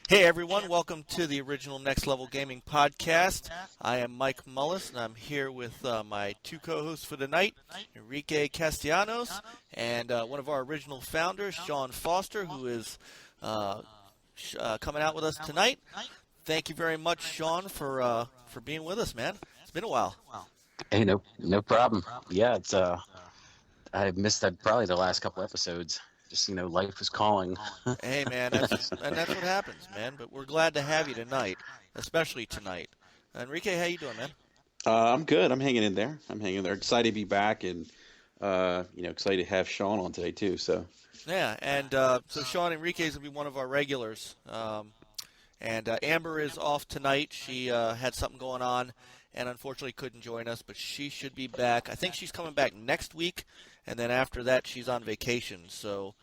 Hey everyone, welcome to the original Next Level Gaming podcast. I am Mike Mullis, and I'm here with my two co-hosts for the night, Enrique Castellanos, and one of our original founders, Sean Foster, who is coming out with us tonight. Thank you very much, Sean, for being with us, man. It's been a while. Hey, no problem. Yeah, it's I missed that probably the last couple episodes. Just life is calling. Hey, man, that's what happens, man. But we're glad to have you tonight, especially tonight. Enrique, how you doing, man? I'm good. I'm hanging in there. Excited to be back, and excited to have Sean on today too. So Yeah, and so Sean Enrique is gonna be one of our regulars, and Amber is off tonight. She had something going on, and unfortunately couldn't join us, but she should be back. I think she's coming back next week, and then after that she's on vacation. So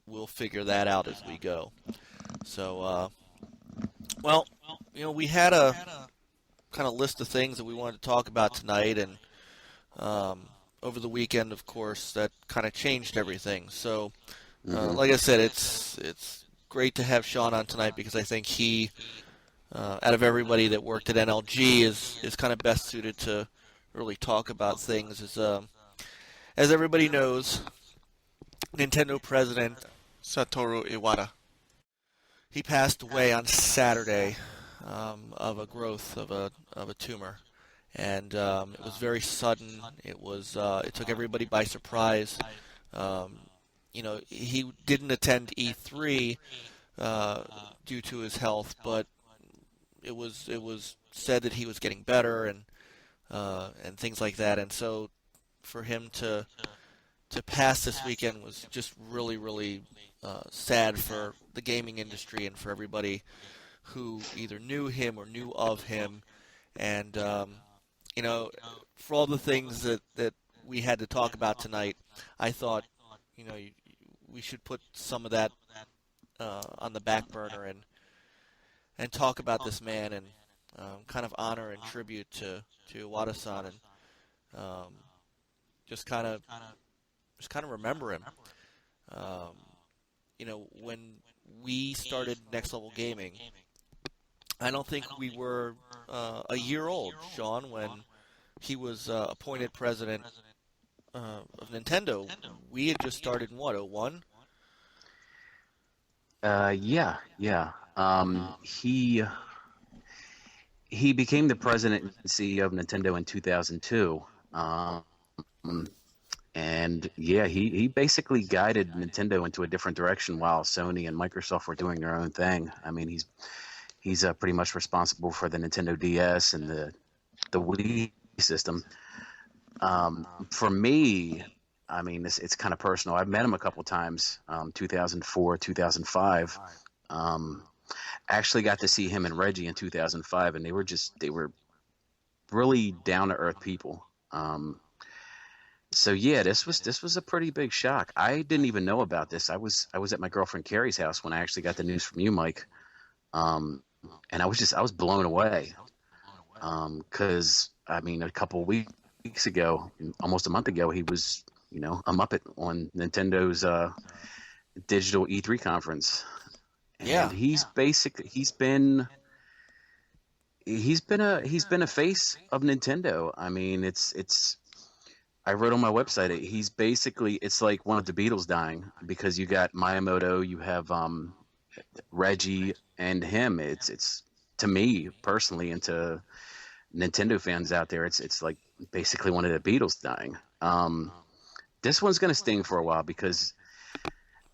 we'll figure that out as we go. So, well, we had a kind of list of things that we wanted to talk about tonight, and over the weekend, of course, that kind of changed everything. So, like I said, it's great to have Sean on tonight because I think he, out of everybody that worked at NLG, is kind of best suited to really talk about things. As everybody knows, Nintendo President Satoru Iwata, he passed away on Saturday of a growth of a tumor, and it was very sudden. It took everybody by surprise. He didn't attend E3 due to his health, but it was said that he was getting better and things like that. And so for him to pass this weekend was just really, really sad for the gaming industry and for everybody who either knew him or knew of him. And for all the things that we had to talk about tonight, I thought we should put some of that on the back burner and talk about this man and kind of honor and tribute to Iwata-san and just kind of remember him. When we started Next Level Gaming, I don't think we were a year old, Sean, when he was appointed president of Nintendo. We had just started in what, 01? Yeah. He became the president and CEO of Nintendo in 2002. And yeah, he basically guided Nintendo into a different direction while Sony and Microsoft were doing their own thing. I mean, he's pretty much responsible for the Nintendo DS and the Wii system. For me, I mean, it's kind of personal. I've met him a couple times, 2004, 2005. Actually got to see him and Reggie in 2005, and they were really down to earth people. So yeah, this was a pretty big shock. I didn't even know about this. I was at my girlfriend Carrie's house when I actually got the news from you, Mike. And I was blown away. Cause I mean, a couple weeks ago, almost a month ago, he was, a Muppet on Nintendo's, digital E3 conference. And Yeah. he's been a face of Nintendo. I mean, I wrote on my website, it's like one of the Beatles dying, because you got Miyamoto, you have Reggie and him. It's to me personally, and to Nintendo fans out there, it's like basically one of the Beatles dying. This one's gonna sting for a while because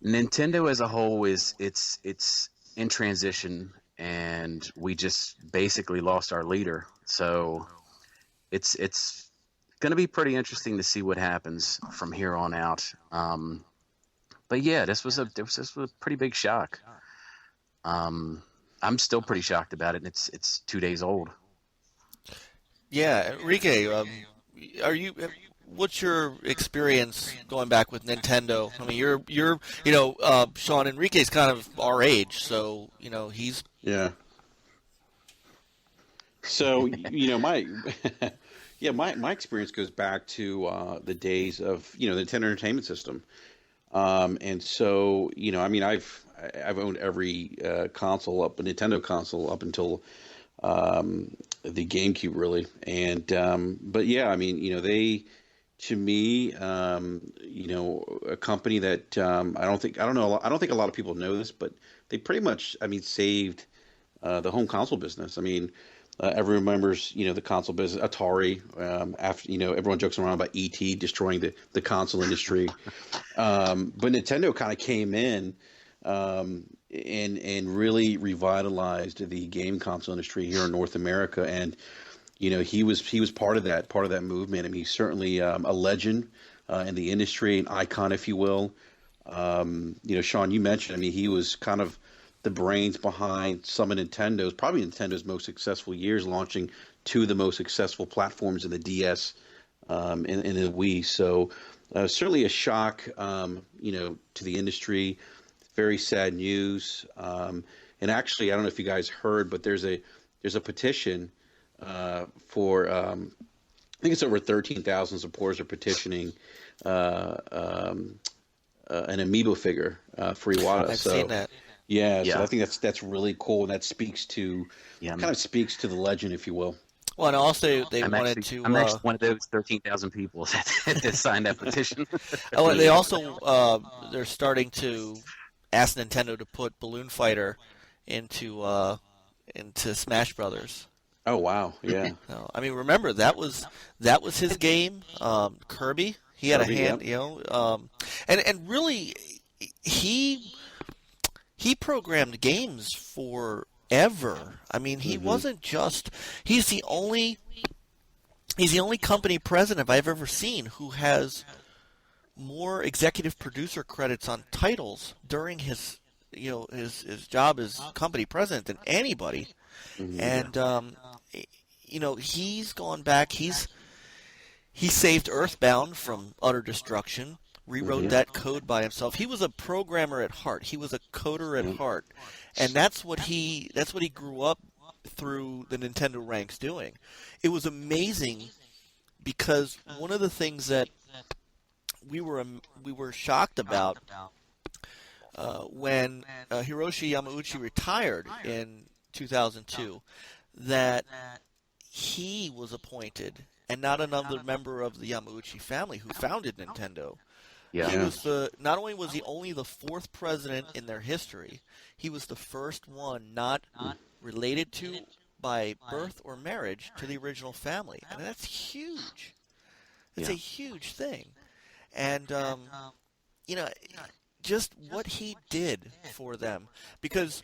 Nintendo as a whole it's in transition, and we just basically lost our leader. So it's going to be pretty interesting to see what happens from here on out. But yeah, this was a pretty big shock. I'm still pretty shocked about it, and it's 2 days old. Yeah, Enrique, what's your experience going back with Nintendo? I mean, you're Sean, Enrique's kind of our age, so he's yeah. So my my experience goes back to the days of the Nintendo Entertainment System, and so I mean I've owned every Nintendo console up until the GameCube, really. And but yeah, I mean, they to me, a company that I don't think a lot of people know this, but they pretty much, I mean, saved the home console business. I mean, everyone remembers, the console business, Atari. After everyone jokes around about ET destroying the console industry, but Nintendo kind of came in and really revitalized the game console industry here in North America. And he was part of that movement. I mean, he's certainly a legend in the industry, an icon, if you will. Sean, you mentioned, I mean, he was kind of the brains behind probably Nintendo's most successful years, launching two of the most successful platforms in the DS and the Wii. So certainly a shock, to the industry. Very sad news. And actually, I don't know if you guys heard, but there's a petition for I think it's over 13,000 supporters are petitioning an amiibo figure for Iwata. I've seen that. Yeah, so I think that's really cool, and that speaks to kind of speaks to the legend, if you will. Well, and also they I'm wanted actually, to. I'm actually one of those 13,000 people that signed that petition. Oh, they also they're starting to ask Nintendo to put Balloon Fighter into Smash Brothers. Oh wow, yeah. I mean, remember that was his game, Kirby. He had Kirby, a hand, and really he programmed games forever. I mean, he wasn't just. He's the only company president I've ever seen who has more executive producer credits on titles during his job as company president than anybody. And he's gone back. He saved Earthbound from utter destruction. Rewrote that code by himself. He was a programmer at heart. He was a coder at heart, and that's what he grew up through the Nintendo ranks doing. It was amazing because one of the things that we were shocked about when Hiroshi Yamauchi retired in 2002, that he was appointed, and not another member of the Yamauchi family who founded Nintendo. Yeah. He was not only was he only the fourth president in their history, he was the first one not related to by birth or marriage to the original family, and that's huge. It's a huge thing, and just what he did for them. Because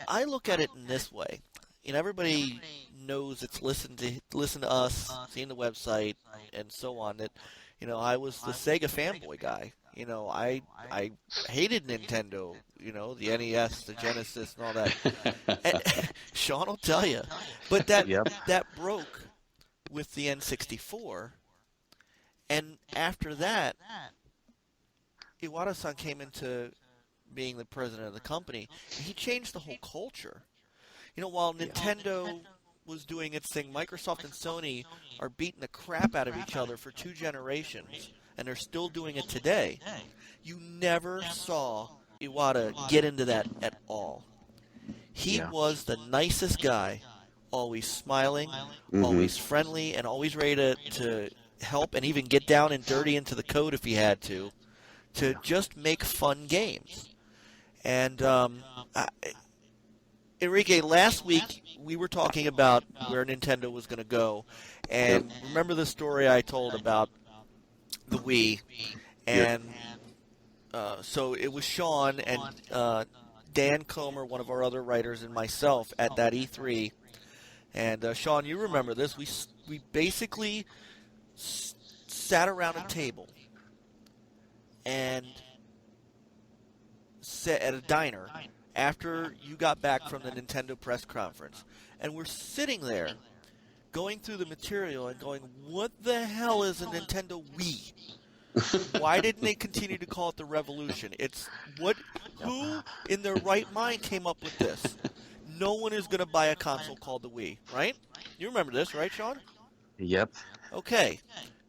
I look at it in this way. Everybody knows it's listen to us, seeing the website, and so on. That I was the Sega fanboy guy. I hated Nintendo. The NES, the Genesis, and all that. And Sean will tell you, but that broke with the N64, and after that, Iwata-san came into being the president of the company, and he changed the whole culture. While Nintendo was doing its thing, Microsoft and Sony are beating the crap out of each other for 2 generations, and they're still doing it today. You never saw Iwata get into that at all. He was the nicest guy, always smiling, always friendly, and always ready to help and even get down and dirty into the code if he had to just make fun games. And Enrique, last week we were talking about where Nintendo was going to go, and remember the story I told about the Wii, and so it was Sean and Dan Comer, one of our other writers, and myself at that E3, and Sean, you remember this, we basically sat around a table and sat at a diner after you got back from the Nintendo press conference, and we're sitting there going through the material and going, what the hell is a Nintendo Wii? Why didn't they continue to call it the Revolution? Who in their right mind came up with this? No one is going to buy a console called the Wii, right? You remember this, right, Sean? Yep. Okay.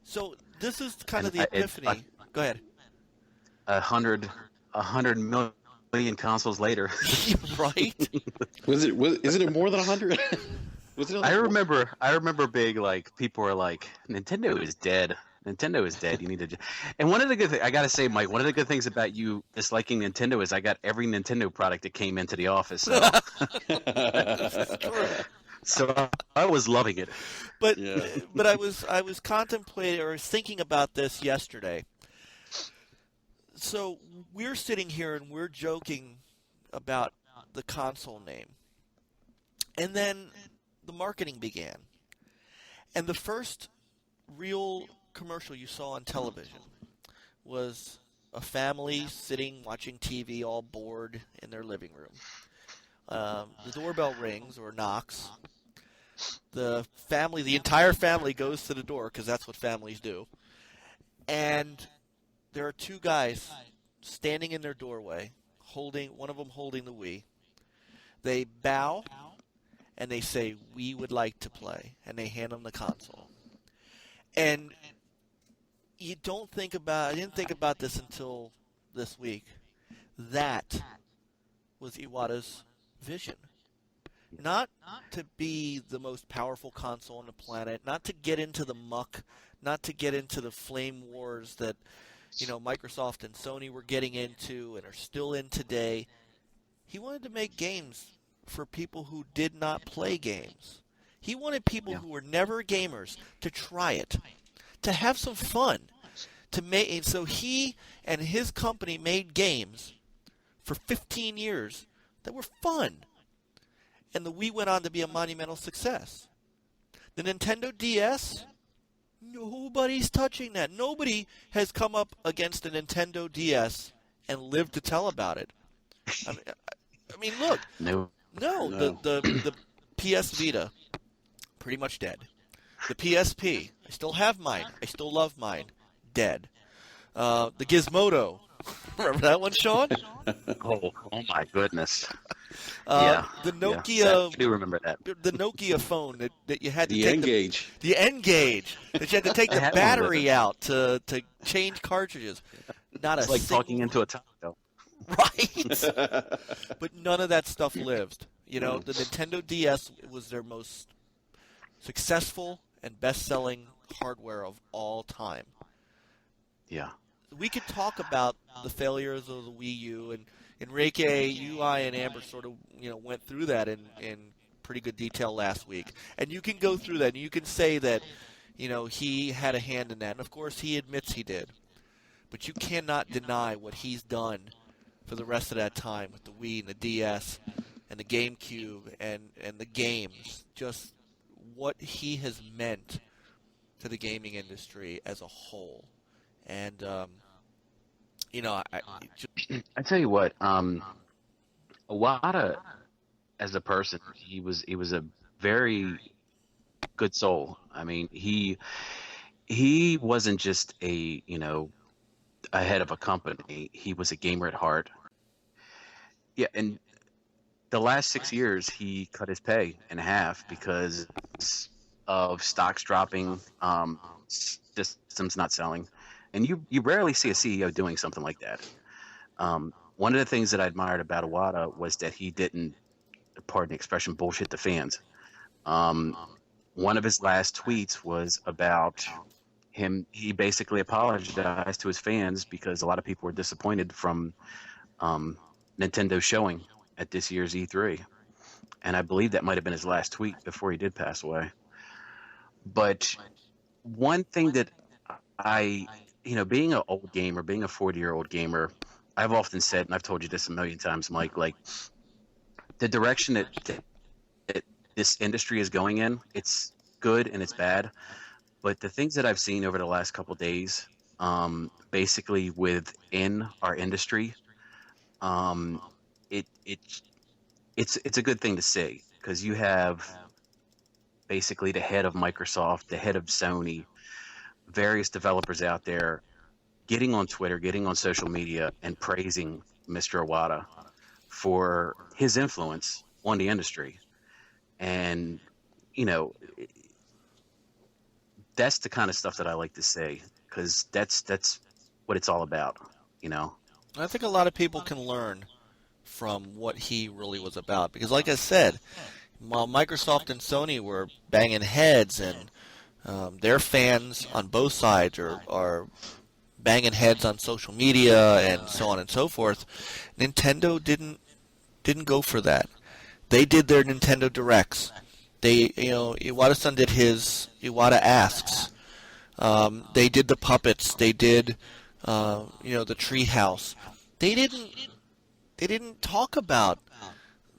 So this is kind of the epiphany. Go ahead. 100 100 million consoles later. Right? Isn't it more than 100? Was it I like remember I remember big like people were like Nintendo is dead. Nintendo is dead. You need to. And one of the good things I gotta say, Mike, one of the good things about you disliking Nintendo is I got every Nintendo product that came into the office. So This is true. I was loving it. But Yeah. but I was contemplating or thinking about this yesterday. So we're sitting here and we're joking about the console name. And then the marketing began. And the first real commercial you saw on television was a family sitting watching TV all bored in their living room. The doorbell rings or knocks. The entire family goes to the door because that's what families do. And there are two guys standing in their doorway, one of them holding the Wii. They bow and they say, "We would like to play," and they hand them the console. And I didn't think about this until this week. That was Iwata's vision. Not to be the most powerful console on the planet, not to get into the muck, not to get into the flame wars that, Microsoft and Sony were getting into and are still in today. He wanted to make games for people who did not play games. He wanted people who were never gamers to try it, to have some fun, and so he and his company made games for 15 years that were fun. And the Wii went on to be a monumental success. The Nintendo DS, nobody's touching that. Nobody has come up against a Nintendo DS and lived to tell about it. I mean, look. No. No, No. the PS Vita, pretty much dead. The PSP, I still have mine. I still love mine. Dead. The Gizmodo, remember that one, Sean? Oh my goodness. Yeah. The Yeah. Nokia, I do remember that. the Nokia phone that you had to The take N-Gage. the N-Gage that you had to take I the had one of battery out to change cartridges. Not It's a like single, talking into a taco. right. But none of that stuff lived. The Nintendo DS was their most successful and best-selling hardware of all time. Yeah. We could talk about the failures of the Wii U, and Enrique, you, I, and Amber sort of went through that in pretty good detail last week. And you can go through that, and you can say that he had a hand in that, and of course he admits he did. But you cannot deny what he's done for the rest of that time with the Wii and the DS and the GameCube and the games. Just what he has meant to the gaming industry as a whole. And, I tell you what, Iwata as a person, he was a very good soul. I mean, he wasn't just a head of a company. He was a gamer at heart. Yeah, and the last 6 years he cut his pay in half because of stocks dropping, systems not selling, and you rarely see a CEO doing something like that. One of the things that I admired about Iwata was that he didn't, pardon the expression, bullshit the fans. One of his last tweets was about him. He basically apologized to his fans because a lot of people were disappointed from Nintendo showing at this year's E3. And I believe that might have been his last tweet before he did pass away. But one thing that being an old gamer, being a 40-year-old gamer, I've often said, and I've told you this a million times, Mike, like the direction that this industry is going in, it's good and it's bad. But the things that I've seen over the last couple of days, basically within our industry, it's a good thing to see because you have basically the head of Microsoft, the head of Sony, various developers out there getting on Twitter, getting on social media, and praising Mr. Iwata for his influence on the industry. And, that's the kind of stuff that I like to say because that's what it's all about, I think a lot of people can learn from what he really was about because, like I said, while Microsoft and Sony were banging heads and their fans on both sides are banging heads on social media and so on and so forth, Nintendo didn't go for that. They did their Nintendo Directs. Iwata-san did his Iwata Asks. They did the puppets. They did, the treehouse. They didn't. They didn't talk about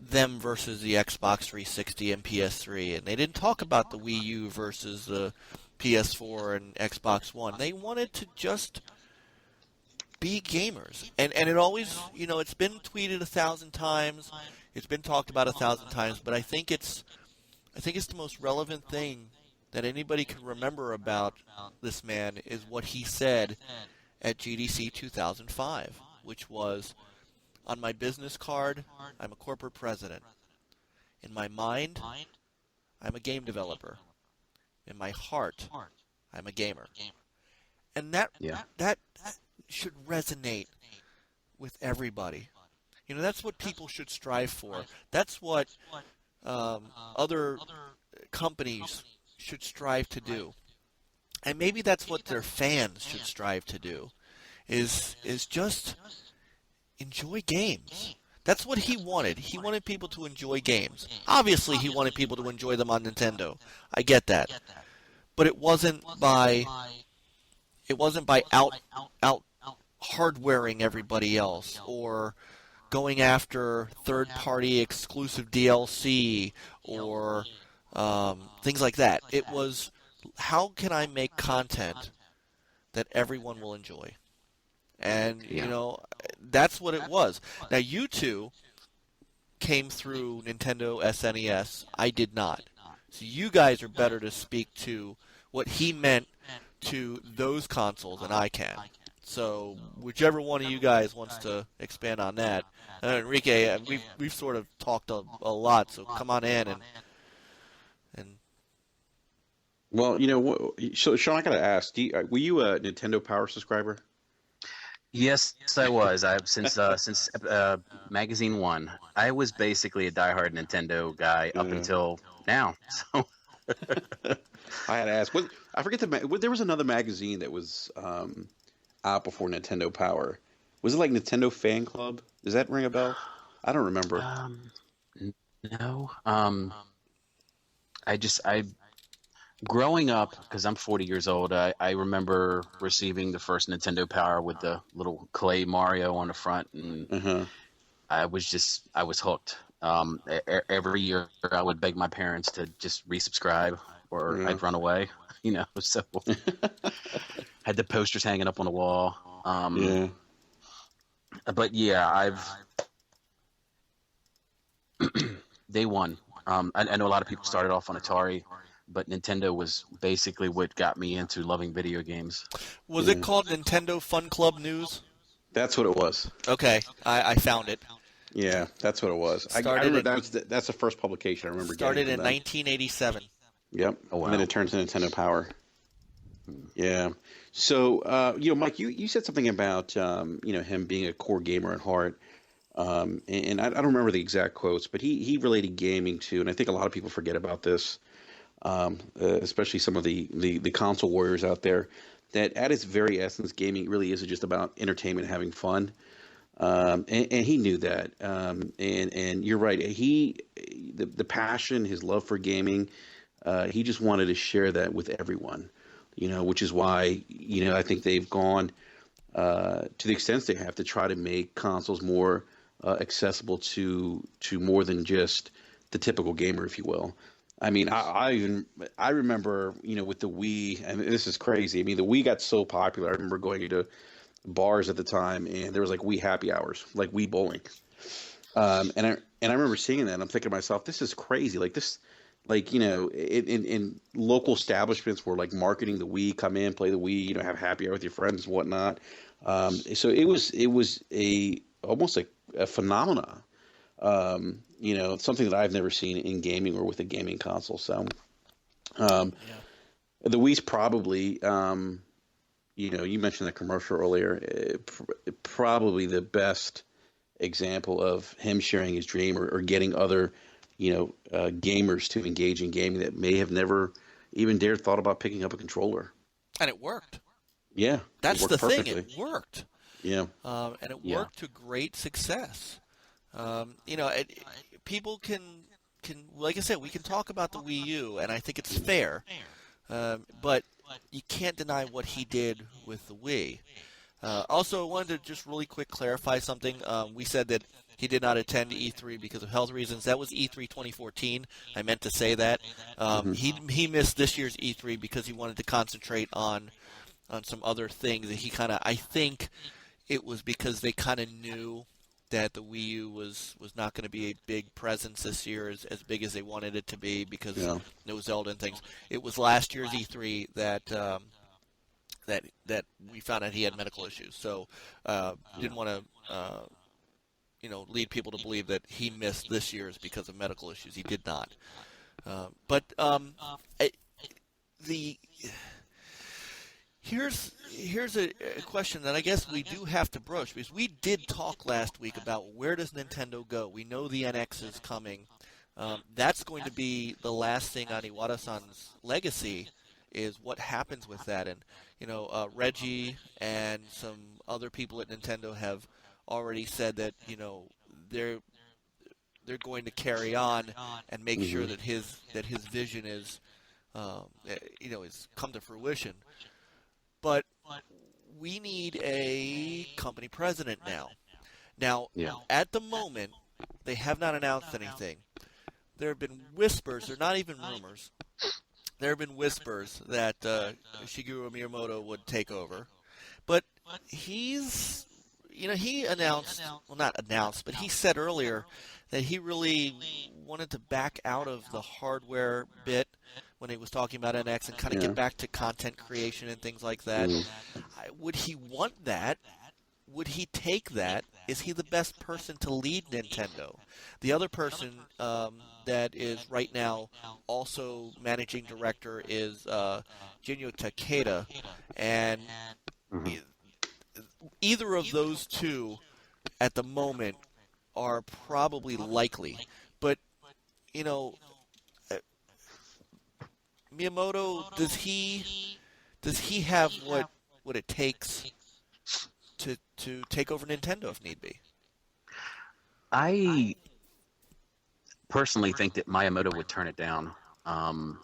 them versus the Xbox 360 and PS3, and they didn't talk about the Wii U versus the PS4 and Xbox One. They wanted to just be gamers, and it always, it's been tweeted 1,000 times. It's been talked about 1,000 times, but I think it's the most relevant thing that anybody can remember about this man is what he said at GDC 2005, which was, on my business card, I'm a corporate president. In my mind, I'm a game developer. In my heart, I'm a gamer. And that Yeah. that should resonate with everybody. That's what people should strive for. That's what other companies should strive to do. And maybe that's what their fans should strive to do, is just enjoy games. That's what he wanted. He wanted people to enjoy games. Obviously, he wanted people to enjoy them on Nintendo. I get that. But it wasn't by out hardwaring everybody else or going after third-party exclusive DLC or things like that. It was, how can I make content that everyone will enjoy? And, that's what it was. Now, you two came through Nintendo SNES. I did not. So you guys are better to speak to what he meant to those consoles than I can. So whichever one of you guys wants to expand on that. Enrique, we've sort of talked a lot, so come on in and Well, so Sean, I gotta ask, were you a Nintendo Power subscriber? Yes, I was. I've since magazine one. I was basically a diehard Nintendo guy up Yeah. until now. So I had to ask. I forget there was another magazine that was out before Nintendo Power. Was it like Nintendo Fan Club? Does that ring a bell? I don't remember. n- no. I growing up, because I'm 40 years old, I remember receiving the first Nintendo Power with the little clay Mario on the front, and Uh-huh. I was hooked. Every year I would beg my parents to just resubscribe, or Yeah. I'd run away. So had the posters hanging up on the wall. Yeah. But yeah, day one. I know a lot of people started off on Atari, but Nintendo was basically what got me into loving video games. was Yeah. it called Nintendo Fun Club News? That's what it was. Okay, I found it. Yeah, that's what it was. I Started remember in that's the first publication I remember started getting in from them. 1987. Yep. Oh, wow. And then it turned to Nintendo Power. Yeah. So, Mike, you said something about, him being a core gamer at heart. And I don't remember the exact quotes, but he related gaming to, and I think a lot of people forget about this, especially some of the console warriors out there, that at its very essence, gaming really is just about entertainment, and having fun. And he knew that. And you're right. The passion, his love for gaming, he just wanted to share that with everyone, which is why, I think they've gone to the extent they have to try to make consoles more accessible to more than just the typical gamer, if you will. I mean, I remember, with the Wii, and this is crazy. I mean, the Wii got so popular. I remember going to bars at the time, and there was like Wii happy hours, like Wii bowling. And I remember seeing that, and I'm thinking to myself, this is crazy. Like this, like in local establishments where like marketing the Wii, come in, play the Wii, have happy hour with your friends and whatnot. So it was almost like a phenomena. Something that I've never seen in gaming or with a gaming console. So um, Yeah. the Wii's probably You mentioned the commercial earlier. Probably the best example of him sharing his dream or getting other, gamers to engage in gaming that may have never even dared thought about picking up a controller. And it worked. Yeah, it That's worked the thing. perfectly. It worked. Yeah. And it Yeah. worked to great success. People can like I said, we can talk about the Wii U, and I think it's fair. But you can't deny what he did with the Wii. Also, I wanted to just really quick clarify something. We said that he did not attend E3 because of health reasons. That was E3 2014. I meant to say that. Hmm. He missed this year's E3 because he wanted to concentrate on some other things. And I think it was because they kind of knew that the Wii U was not going to be a big presence this year, as big as they wanted it to be, because Yeah. no Zelda and things. It was last year's E3 that we found out he had medical issues. So didn't want to lead people to believe that he missed this year's because of medical issues. He did not. But the here's a question that I guess we do have to brush, because we did talk last week about where does Nintendo go. We know the NX is coming. That's going to be the last thing on Iwata-san's legacy, is what happens with that. And Reggie and some other people at Nintendo have already said that they're going to carry on and make sure that his vision is is come to fruition. But we need a company president now. Now, Yeah. at the moment, they have not announced anything. There have been whispers, they're not even rumors. There have been whispers that Shigeru Miyamoto would take over. But he announced, well, not announced, but he said earlier that he really wanted to back out of the hardware bit when he was talking about NX and kind of Yeah. get back to content creation and things like that. Mm. Would he want that? Would he take that? Is he the best person to lead Nintendo? The other person that is right now also managing director is Jinyo Takeda, and Mhm. either of those two at the moment are probably likely. But uh, Miyamoto, does he have what it takes to take over Nintendo if need be? I personally think that Miyamoto would turn it down. And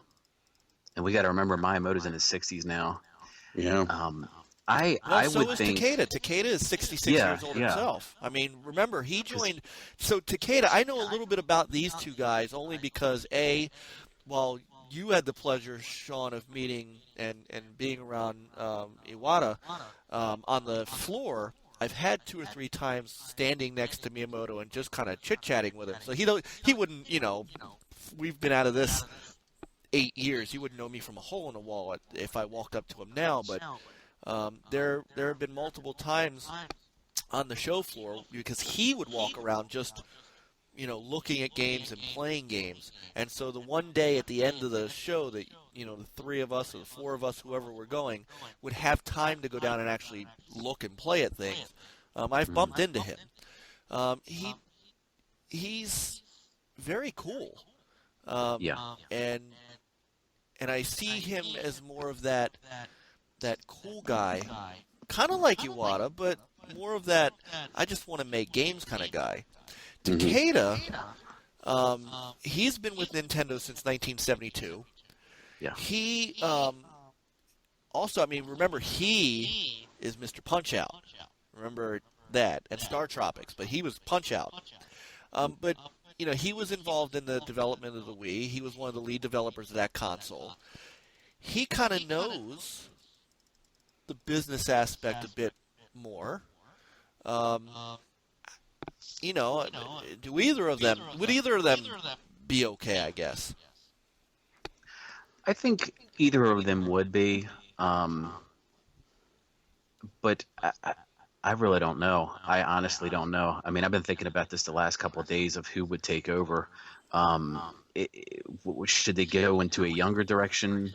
we got to remember Miyamoto's in his 60s now. Yeah. I Well, I so would is think Takeda. Takeda is 66 yeah, years old yeah. himself. I mean, remember, he joined. So Takeda, I know a little bit about these two guys only because, while you had the pleasure, Sean, of meeting and being around Iwata on the floor, I've had 2 or 3 times standing next to Miyamoto and just kind of chit-chatting with him. So he wouldn't, we've been out of this 8 years. He wouldn't know me from a hole in a wall if I walked up to him now, but there have been multiple times on the show floor because he would walk around just looking at games and playing games. And so the one day at the end of the show that the 3 of us or the 4 of us, whoever we're going, would have time to go down and actually look and play at things, I've bumped into him. He's very cool, Yeah. and I see him as more of that cool guy, kind of like Iwata, but more of that I just want to make games kind of guy. Takeda, he's been with Nintendo since 1972. Yeah. He also, I mean, remember, he is Mr. Punch-Out. Remember that, and Star Tropics, but he was Punch-Out. But he was involved in the development of the Wii. He was one of the lead developers of that console. He kind of knows the business aspect a bit more. Would either of them be okay, I guess? I think either of them would be, but I really don't know. I honestly don't know. I mean, I've been thinking about this the last couple of days of who would take over. Should they go into a younger direction?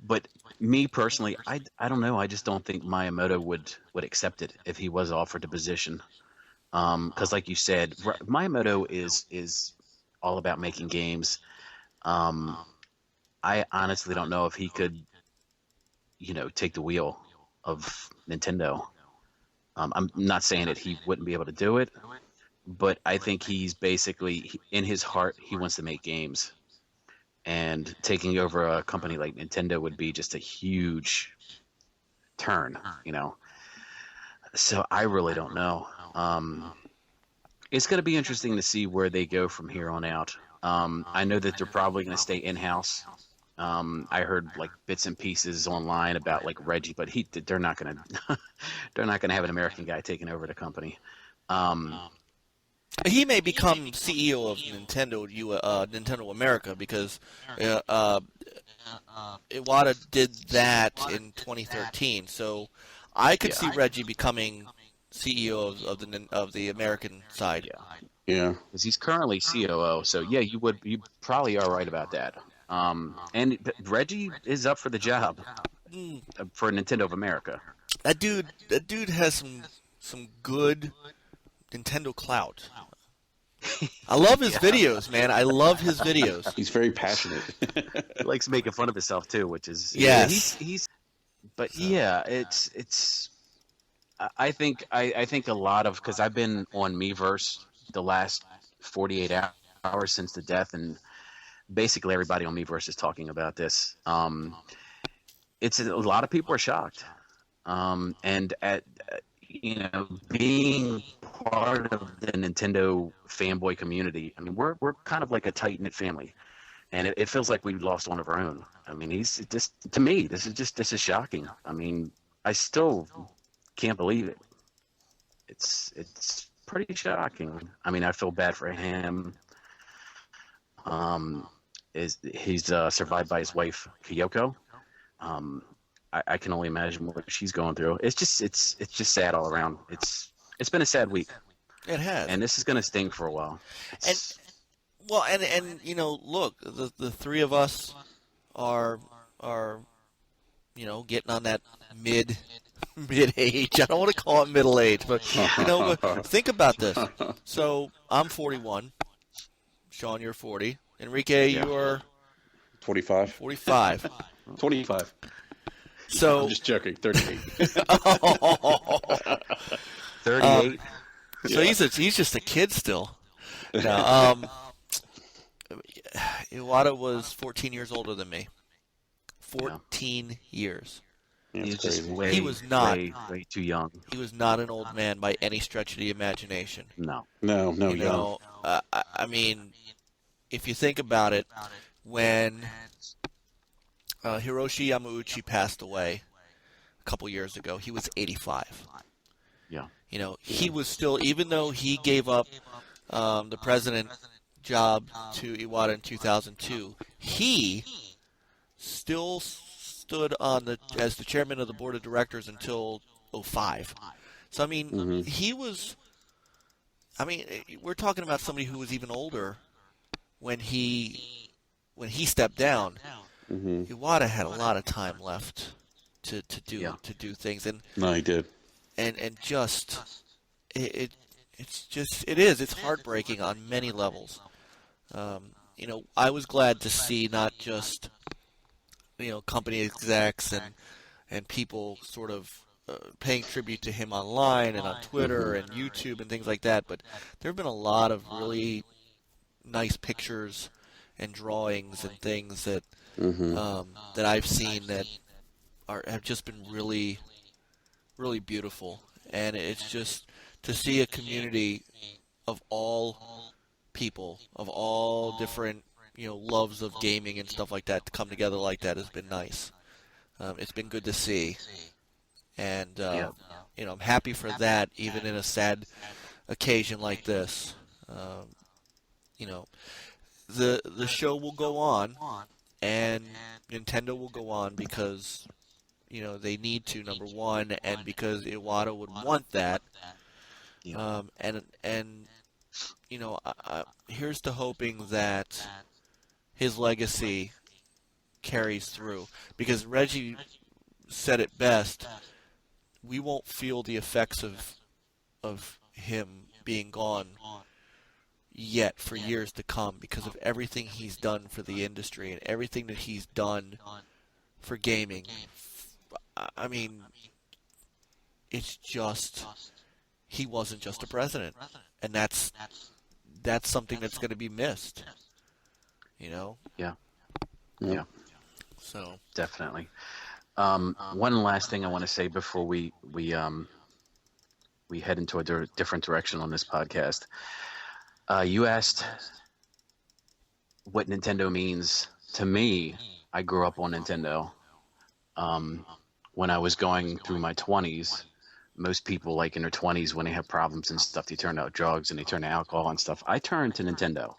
But me personally, I don't know. I just don't think Miyamoto would accept it if he was offered the position. Because like you said, Miyamoto is all about making games. Um, I honestly don't know if he could, take the wheel of Nintendo. I'm not saying that he wouldn't be able to do it, but I think he's basically in his heart he wants to make games, and taking over a company like Nintendo would be just a huge turn. So I really don't know. It's going to be interesting to see where they go from here on out. I know that they're probably going to stay in house. I heard like bits and pieces online about like Reggie, but they're not going to they're not going to have an American guy taking over the company. Um, He may become CEO of Nintendo America because uh, Iwata did that in 2013. So I could yeah, see Reggie becoming CEO of the American side. yeah, Yeah. because he's currently COO. So yeah, you probably are right about that. And Reggie is up for the job Mm, for Nintendo of America. that dude has some good Nintendo clout. I love his Yeah, videos, man. I love his videos. He's very passionate. he likes making fun of himself too, which is yeah, Yes. he's. But So yeah, it's. I think a lot of because I've been on Miiverse the last 48 hours since the death, and basically everybody on Miiverse is talking about this. It's a lot of people are shocked, and at being part of the Nintendo fanboy community. I mean, we're kind of like a tight knit family, and it feels like we lost one of our own. I mean, he's just to me, this is shocking. I mean, I still can't believe it. It's pretty shocking. I mean, I feel bad for him. Um, is he's survived by his wife Kyoko. Um, I can only imagine what she's going through. It's just sad all around. It's been a sad week, it has. and this is gonna sting for a while. And It's well, and look, the three of us are getting on that mid age. I don't want to call it middle age, but but think about this. So I'm 41. Sean, you're 40. Enrique, yeah, you're 25. 45. 25. I'm So just joking. 38. so 38. Yeah. he's just a kid still. Now, Iwata was 14 years older than me. Yeah. 14 years. Yeah, He's it's just crazy. way, He was not. way too young. He was not an old man by any stretch of the imagination. No. No, You young. know, I mean, if you think about it, when Hiroshi Yamauchi passed away a couple years ago, he was 85. Yeah. He was still, even though he gave up the president job to Iwata in 2002, he still stood as the chairman of the board of directors until '05. So I mean, he was. I mean, we're talking about somebody who was even older when he stepped down. Iwata had a lot of time left to Yeah. do things, and No, he did. just it's heartbreaking on many levels. I was glad to see not just company execs and people sort of paying tribute to him online and on Twitter and YouTube and things like that, but there have been a lot of really nice pictures and drawings and things that that I've seen that have just been really, really beautiful. And it's just to see a community of all people, of all different loves of gaming and stuff like that to come together like that has been nice. It's been good to see, and Yeah. I'm happy for that, even in a sad occasion like this. You know, the show will go on, and Nintendo will go on because they need to, number one, and because Iwata would want that. Yeah. And here's to hoping that his legacy carries through. Because Reggie said it best, we won't feel the effects of him being gone yet for years to come because of everything he's done for the industry and everything that he's done for gaming. I mean, it's just he wasn't just a president, and that's something that's going to be missed. You know. Yeah. Yeah. Yeah. So Definitely. One last thing I want to say before we head into a different direction on this podcast. You asked what Nintendo means to me. I grew up on Nintendo. When I was going through my 20s, most people, like in their 20s, when they have problems and stuff, they turn to drugs and they turn to alcohol and stuff. I turned to Nintendo,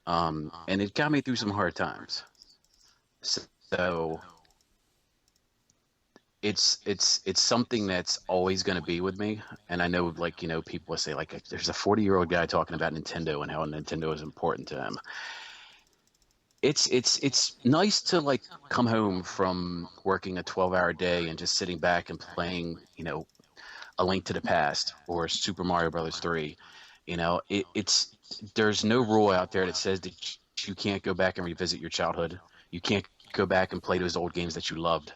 and it got me through some hard times. So it's something that's always going to be with me. And I know, like, people will say, like, there's a 40-year-old guy talking about Nintendo and how Nintendo is important to him. It's nice to, like, come home from working a 12-hour day and just sitting back and playing, A Link to the Past or Super Mario Brothers 3. It's there's no rule out there that says that you can't go back and revisit your childhood. You can't go back and play those old games that you loved.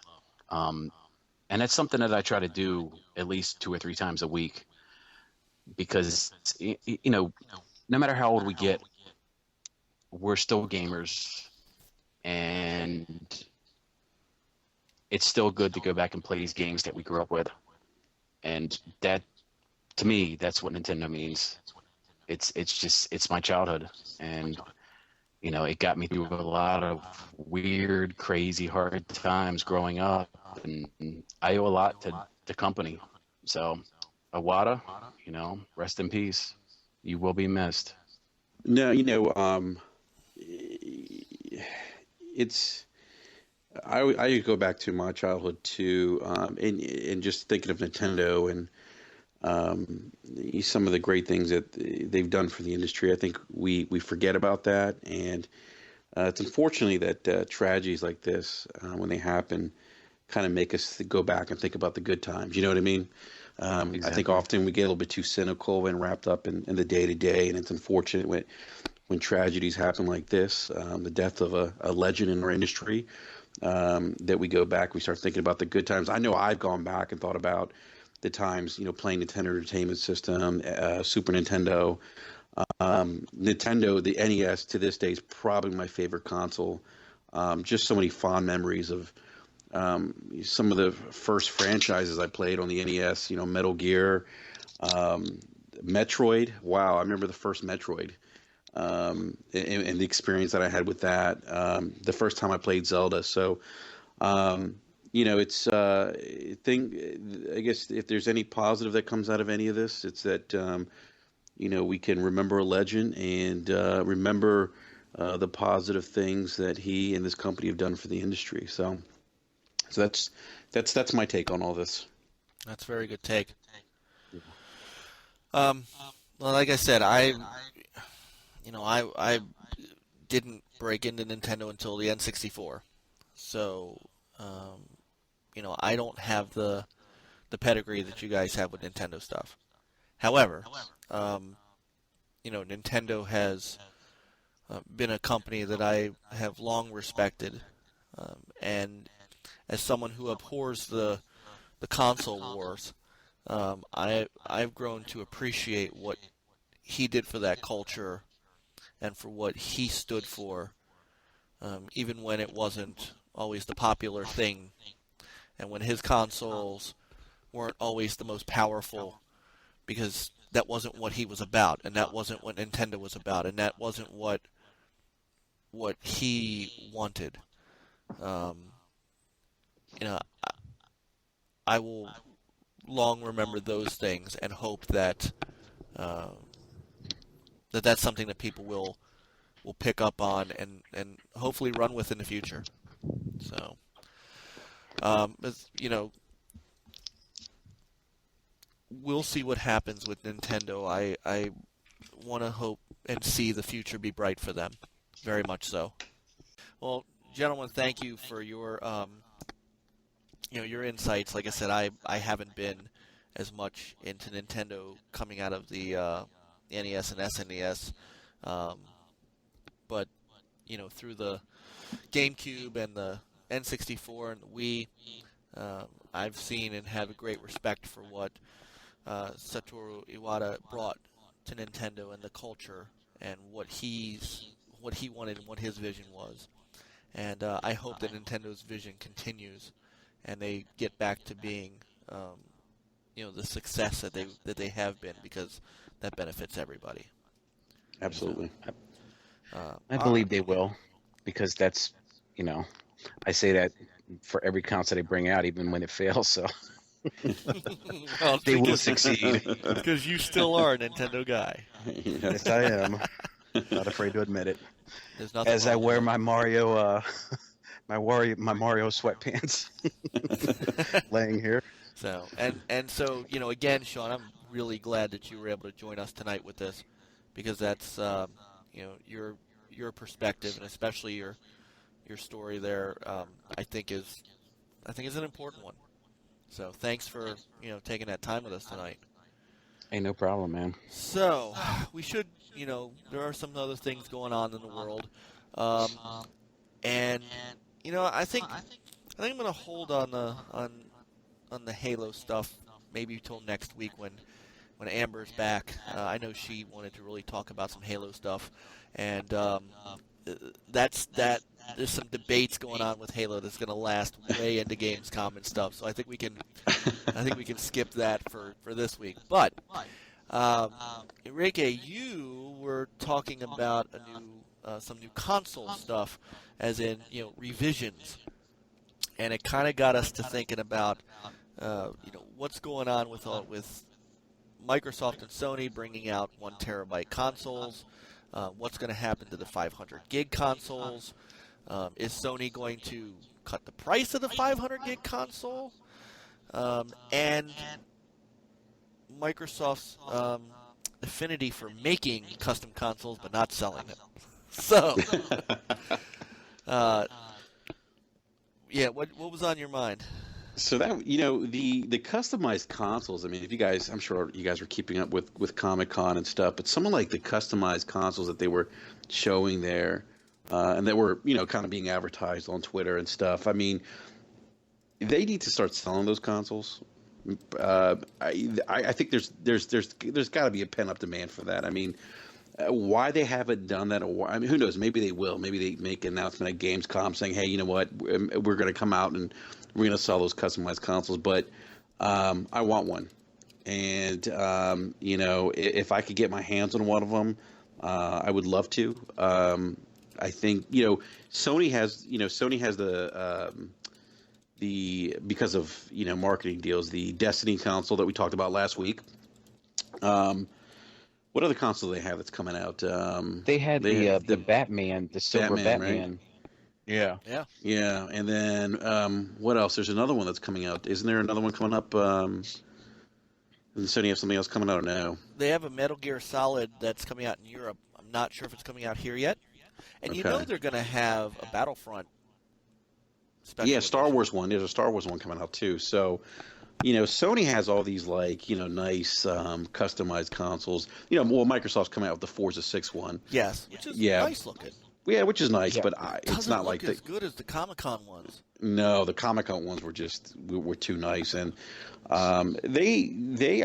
And that's something that I try to do at least 2 or 3 times a week because, no matter how old we get, we're still gamers, and it's still good to go back and play these games that we grew up with. And that, to me, that's what Nintendo means. It's my childhood, and it got me through a lot of weird, crazy, hard times growing up, and I owe a lot to the company. So, Iwata, rest in peace. You will be missed. No, it's I go back to my childhood too, and just thinking of Nintendo and some of the great things that they've done for the industry. I think we forget about that, and it's unfortunately that tragedies like this, when they happen, kind of make us go back and think about the good times. You know what I mean? I think Exactly. often we get a little bit too cynical and wrapped up in the day to day, and it's unfortunate when tragedies happen like this, the death of a legend in our industry, that we go back, we start thinking about the good times. I know I've gone back and thought about the times, playing Nintendo Entertainment System, Super Nintendo, Nintendo, the NES to this day is probably my favorite console. Just so many fond memories of some of the first franchises I played on the NES, Metal Gear, Metroid. Wow, I remember the first Metroid, and the experience that I had with that. The first time I played Zelda. So, it's I guess if there's any positive that comes out of any of this, it's that we can remember a legend and remember the positive things that he and this company have done for the industry. So that's my take on all this. that's a very good take. Um, well, like I said, I didn't break into Nintendo until the N64, so I don't have the pedigree that you guys have with Nintendo stuff. However, um, Nintendo has been a company that I have long respected, and as someone who abhors the console wars, I've grown to appreciate what he did for that culture and for what he stood for, even when it wasn't always the popular thing, and when his consoles weren't always the most powerful, because that wasn't what he was about, and that wasn't what Nintendo was about, and that wasn't what he wanted. Um, you know, I will long remember those things and hope that uh, that's something that people will pick up on and hopefully run with in the future. So, as, we'll see what happens with Nintendo. I want to hope and see the future be bright for them, very much so. Well, gentlemen, thank you for your your insights. Like I said, I haven't been as much into Nintendo coming out of the NES and SNES, um, but through the GameCube and the N64 and the Wii, I've seen and have a great respect for what Satoru Iwata brought to Nintendo and the culture and what he wanted and what his vision was. And I hope that Nintendo's vision continues and they get back to being the success that they have been, because that benefits everybody. Absolutely. I believe they will, because that's, I say that for every console they bring out, even when it fails. So Well, they will succeed. because you still are a Nintendo guy. Yes, I am. Not afraid to admit it. There's nothing As I wrong with wear that. my Mario, my Mario sweatpants, laying here. So so again, Sean, I'm really glad that you were able to join us tonight with this, because that's your perspective, and especially your story there. I think is an important one. So thanks for taking that time with us tonight. Hey, no problem, man. So we should there are some other things going on in the world, and I think I'm going to hold on the Halo stuff maybe till next week when Amber's back. I know she wanted to really talk about some Halo stuff, and there's some debates going on with Halo that's going to last way into Gamescom and stuff. So I think we can skip that for this week. But Enrique, you were talking about some new console stuff, as in revisions, and it kind of got us to thinking about what's going on with Microsoft and Sony bringing out 1 terabyte consoles. What's going to happen to the 500 gig consoles? Is Sony going to cut the price of the 500 gig console? And Microsoft's affinity for making custom consoles but not selling them. So, yeah, what was on your mind? So that the customized consoles. I mean, if you guys, I'm sure you guys were keeping up with Comic-Con and stuff, but someone like the customized consoles that they were showing there, and that were kind of being advertised on Twitter and stuff. I mean, they need to start selling those consoles. I think there's got to be a pent up demand for that. I mean, why they haven't done that? I mean, who knows? Maybe they will. Maybe they make an announcement at Gamescom saying, "Hey, you know what? We're going to come out and we're going to sell those customized consoles." But I want one, and if I could get my hands on one of them, I would love to. I think Sony has the because of marketing deals, the Destiny console that we talked about last week. What other console do they have that's coming out? They had the Batman, the silver Batman. Right? Yeah. Yeah, and then what else? There's another one that's coming out. Isn't there another one coming up? Does Sony have something else coming out or no? They have a Metal Gear Solid that's coming out in Europe. I'm not sure if it's coming out here yet. And Okay. they're going to have a Battlefront special Yeah, Star edition. Wars one. There's a Star Wars one coming out too. So, Sony has all these nice customized consoles. Microsoft's coming out with the Forza 6 one. Yes, which is Yeah. nice looking. Yeah, which is nice, Yeah. but it's Doesn't not look like as good as the Comic-Con ones. No, the Comic-Con ones were too nice, and I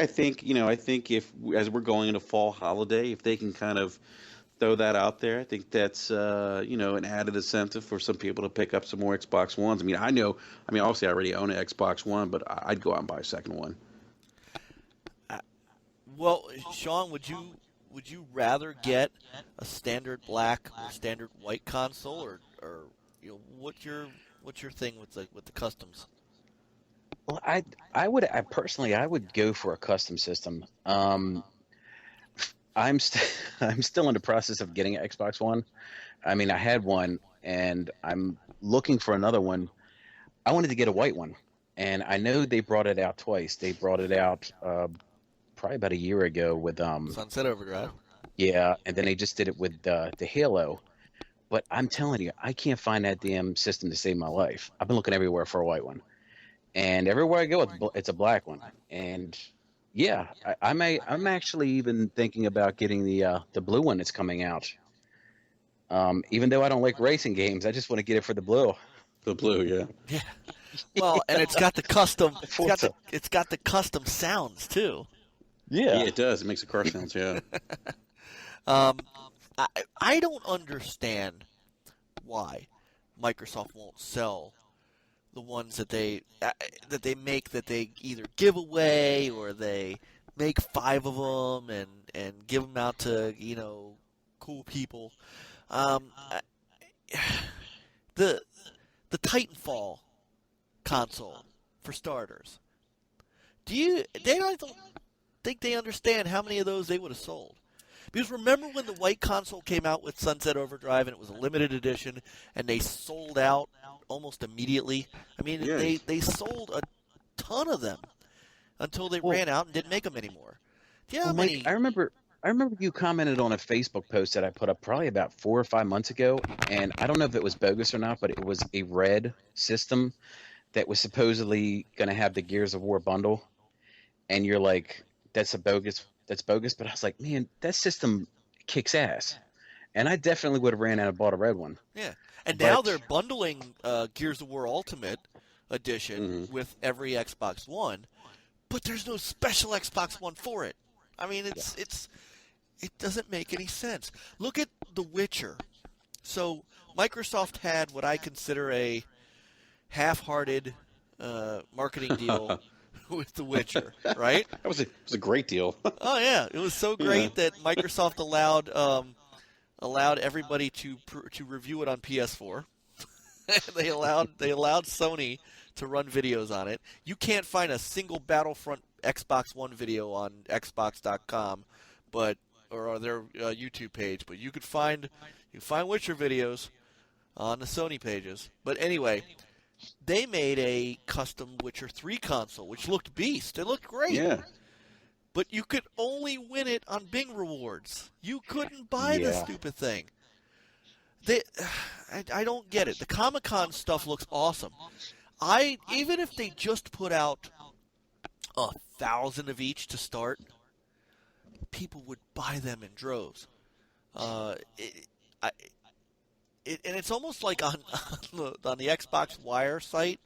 think if as we're going into fall holiday, if they can kind of throw that out there, I think that's an added incentive for some people to pick up some more Xbox Ones. I mean, obviously I already own an Xbox One, but I'd go out and buy a second one. Well, Sean, would you rather get a standard black or standard white console, or what's your thing with the customs? Well, I personally would go for a custom system. I'm still in the process of getting an Xbox One. I mean, I had one, and I'm looking for another one. I wanted to get a white one, and I know they brought it out twice. They brought it out probably about a year ago with Sunset Overdrive. yeah, and then they just did it with the Halo. But I'm telling you, I can't find that damn system to save my life. I've been looking everywhere for a white one, and everywhere I go, it's a black one. And yeah, I'm actually even thinking about getting the blue one that's coming out. Even though I don't like racing games, I just want to get it for the blue. The blue, yeah. Yeah. Well, and it's got the custom. Forza. It's got the custom sounds too. Yeah, it does. It makes the car sounds, yeah. Um, I don't understand why Microsoft won't sell the ones that they make, that they either give away or they make 5 of them and give them out to cool people. I- the the Titanfall console, for starters. They don't think they understand how many of those they would have sold. Because remember when the white console came out with Sunset Overdrive and it was a limited edition and they sold out almost immediately? I mean, Yeah. they sold a ton of them until they Well, ran out and didn't make them anymore. Do you know well, how Mike, many? I remember you commented on a Facebook post that I put up probably about 4 or 5 months ago, and I don't know if it was bogus or not, but it was a red system that was supposedly going to have the Gears of War bundle, and you're like, that's bogus. But I was like, man, that system kicks ass, and I definitely would have ran out and bought a red one. Yeah. And now But they're bundling Gears of War Ultimate Edition Hmm. with every Xbox One, but there's no special Xbox One for it. I mean, it doesn't make any sense. Look at The Witcher. So Microsoft had what I consider a half-hearted marketing deal with The Witcher, right? It was a great deal. Oh yeah, it was so Yeah. great that Microsoft allowed everybody to review it on PS4. they allowed Sony to run videos on it. You can't find a single Battlefront Xbox One video on Xbox.com, or on their YouTube page, but you find Witcher videos on the Sony pages. But anyway, they made a custom Witcher 3 console, which looked beast. It looked great. Yeah. But you could only win it on Bing rewards. You couldn't buy the yeah, stupid thing. I don't get it. The Comic-Con stuff looks awesome. Even if they just put out 1,000 of each to start, people would buy them in droves. Uh, it, I, and it's almost like on the Xbox Wire site,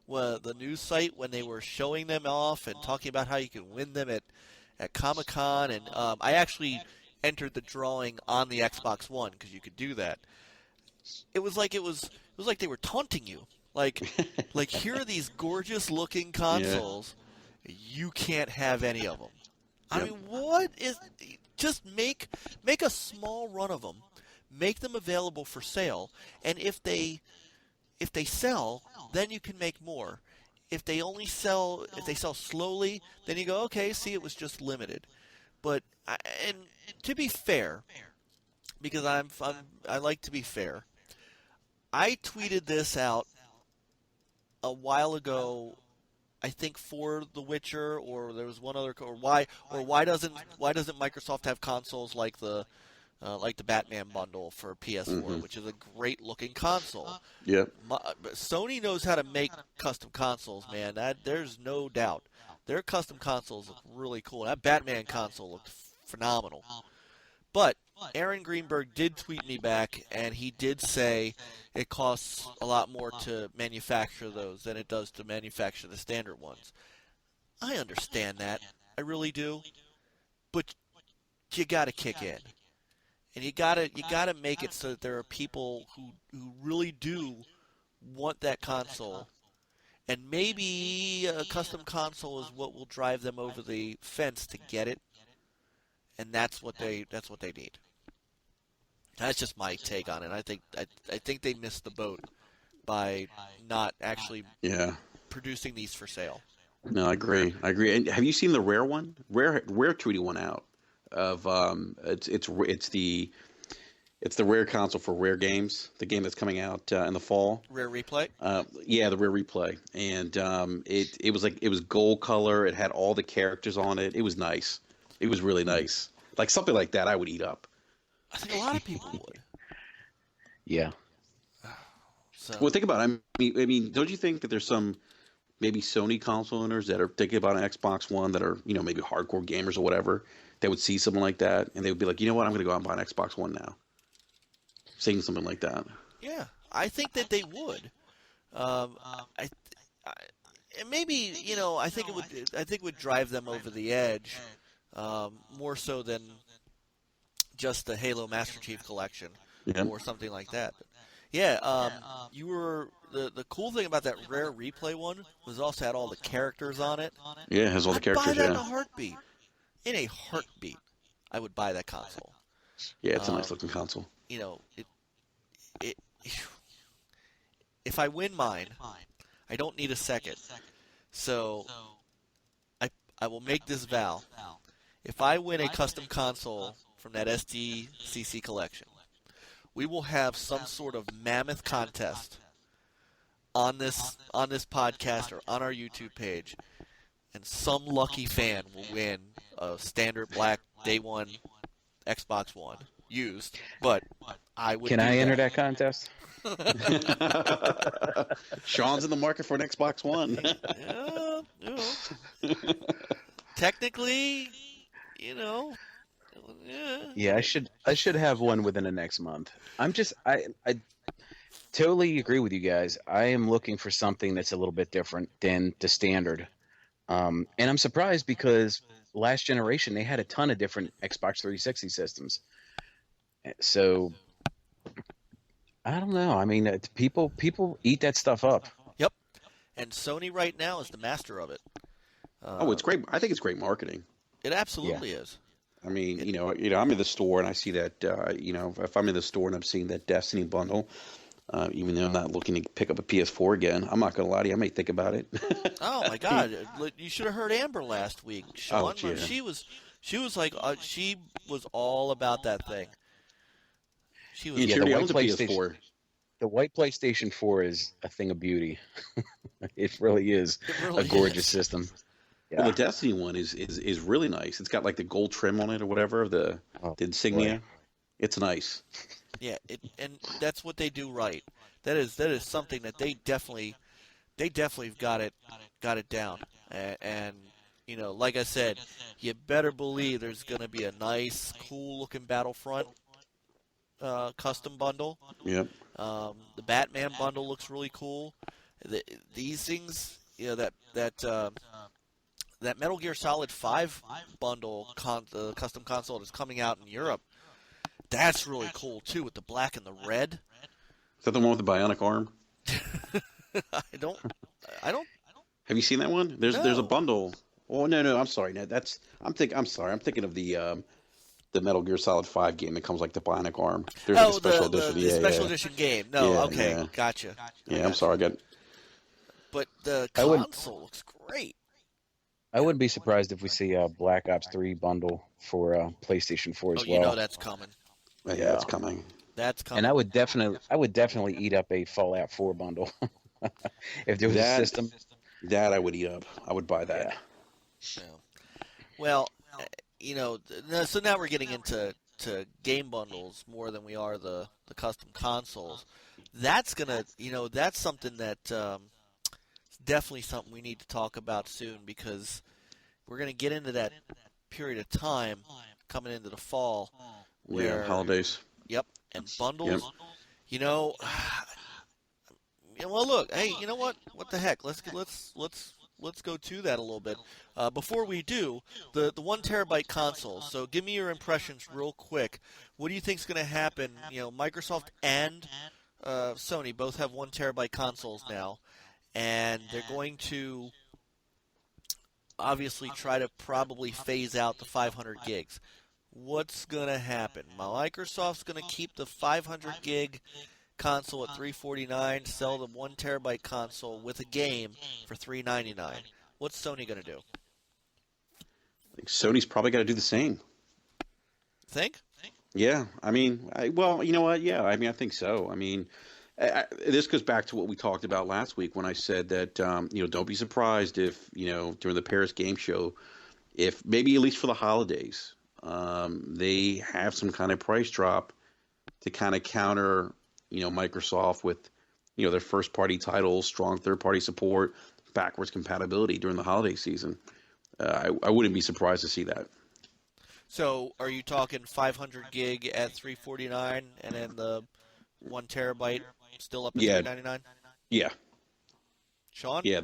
the news site, when they were showing them off and talking about how you can win them at Comic Con, and I actually entered the drawing on the Xbox One because you could do that. It was like they were taunting you, like here are these gorgeous looking consoles, you can't have any of them. I Yep. mean, what is? Just make a small run of them, make them available for sale, and if they sell, then you can make more. If they sell slowly, then you go, okay, see, it was just limited. But and to be fair, because I like to be fair, I tweeted this out a while ago. I think for The Witcher, or there was one other, or why doesn't Microsoft have consoles like the Batman bundle for PS4, which is a great looking console. Yep. Sony knows how to make custom consoles, man. There's no doubt. Their custom consoles look really cool. That Batman console looked phenomenal. But Aaron Greenberg did tweet me back, and he did say it costs a lot more to manufacture those than it does to manufacture the standard ones. I understand that. I really do. But you got to kick in. And you gotta make it so that there are people who really do want that console, and maybe a custom console is what will drive them over the fence to get it, and that's what they need. That's just my take on it. I think they missed the boat by not actually Yeah. producing these for sale. No, I agree. And have you seen the Rare one? Rare tweeted one out of it's the Rare console for Rare games, the game that's coming out in the fall. Rare Replay. Yeah, the Rare Replay, and it was gold color. It had all the characters on it. It was nice. It was really nice. Like something like that, I would eat up. I think a lot of people would. Yeah. Well, So think about it. I mean, don't you think that there's some maybe Sony console owners that are thinking about an Xbox One that are, maybe hardcore gamers or whatever, that would see something like that and they would be like, you know what, I'm going to go out and buy an Xbox One now. Seeing something like that. yeah, I think that they would. Um, I, I and maybe I think it would drive them over the edge, more so than just the Halo Master Chief Collection Yeah. or something like that. But yeah, you were the cool thing about that rare replay one was also had all the characters on it. Yeah, it has all the I'd buy characters. that in Yeah. a heartbeat. In a heartbeat, I would buy that console. Yeah, it's a Um, nice looking console. it if I win mine, I don't need a second. So I will make this vow. If I win a custom console from that SDCC collection, we will have some sort of mammoth contest on this podcast or on our YouTube page, and some lucky fan will win a standard black day one Xbox One used. But I would. Can I enter that contest? Sean's in the market for an Xbox One. Technically, yeah. Yeah, I should have one within the next month. I totally agree with you guys. I am looking for something that's a little bit different than the standard. And I'm surprised because last generation they had a ton of different Xbox 360 systems. So I don't know. I mean, people eat that stuff up. Yep. And Sony right now is the master of it. Oh, it's great. I think it's great marketing. It absolutely is. I mean, I'm in the store and I see that, if I'm in the store and I'm seeing that Destiny bundle, even though I'm not looking to pick up a PS4 again, I'm not going to lie to you, I may think about it. Oh my God! You should have heard Amber last week. Sean, yeah. she was like she was all about that thing. She was. She Yeah, already the owns a white PS4. The white PlayStation 4 is a thing of beauty. It really is It really a gorgeous is. system. Yeah. Well, the Destiny one is really nice. It's got like the gold trim on it or whatever, the insignia. boy. It's nice. Yeah, and that's what they do right. That is something that they definitely got it down. And like I said, you better believe there's going to be a nice, cool looking Battlefront custom bundle. Yep. The Batman bundle looks really cool. These things, that Metal Gear Solid 5 bundle custom console that's coming out in Europe, that's really cool too, with the black and the red. Is that the one with the bionic arm? I don't. Have you seen that one? There's a No. bundle. Oh no, I'm sorry. No, I'm thinking of the Metal Gear Solid 5 game that comes like the bionic arm. There's like a special edition. The special edition game. No, Yeah, okay, yeah. gotcha. Yeah, I'm sorry. But the I wouldn't- console looks great. I wouldn't be surprised if we see a Black Ops 3 bundle for PlayStation 4 as Oh, well. you know that's coming. Yeah, it's coming. That's coming. And I would definitely eat up a Fallout 4 bundle if there was a system. That I would eat up. I would buy that. Yeah. Well, so now we're getting into game bundles more than we are the custom consoles. That's that's something that definitely something we need to talk about soon, because we're gonna get into that period of time coming into the fall where Holidays. Yep, and bundles. Well, look, hey, you know what? What the heck? Let's go to that a little bit. Before we do, the 1 terabyte console. So give me your impressions real quick. What do you think's going to happen? Microsoft and Sony both have 1 terabyte consoles now, and they're going to obviously try to probably phase out the 500 gigs. What's going to happen? Microsoft's going to keep the 500 gig console at $349, sell the 1 terabyte console with a game for $399. What's Sony going to do? I think Sony's probably got to do the same. Think? Yeah, I mean, well, you know what? Yeah, I mean, I think so. I mean, this goes back to what we talked about last week when I said that, don't be surprised if, during the Paris Game Show, if maybe at least for the holidays, they have some kind of price drop to kind of counter Microsoft with their first party titles, strong third party support, backwards compatibility during the holiday season. I wouldn't be surprised to see that. So, are you talking 500 gig at 349, and then the 1 terabyte still up at Yeah, 399? yeah, Sean? yeah.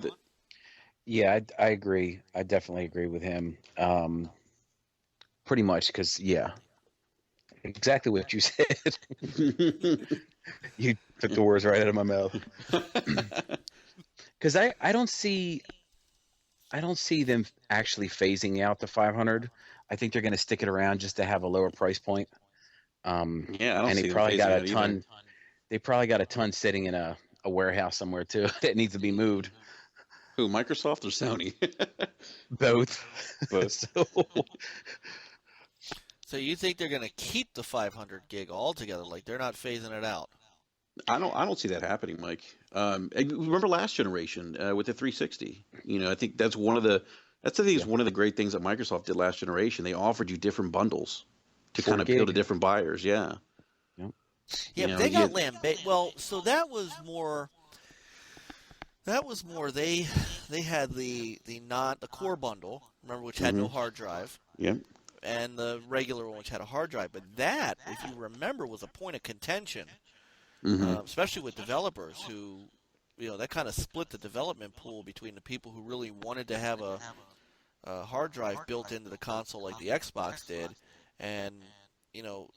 Yeah, I agree. I definitely agree with him. Pretty much because, yeah, exactly what you said. You took the words right out of my mouth. Because I don't see them actually phasing out the 500. I think they're going to stick it around just to have a lower price point. Yeah, I don't And see them phasing out either. They probably got a ton sitting in a warehouse somewhere too that needs to be moved. Who, Microsoft or Sony? Both. Both. So So you think they're going to keep the 500 gig altogether? Like they're not phasing it out? I don't see that happening, Mike. And remember last generation with the 360. I think that's I think is one of the great things that Microsoft did last generation. They offered you different bundles to 4 kind of appeal to gig. different buyers. Yeah. Yep. Yeah, You but know, they you got land-based. Well, so that was more. That was more. They had the core bundle, remember, which had no hmm hard drive, Yeah. and the regular one, which had a hard drive. But that, if you remember, was a point of contention, hmm especially with developers who, that kind of split the development pool between the people who really wanted to have a hard drive built into the console like the Xbox did, and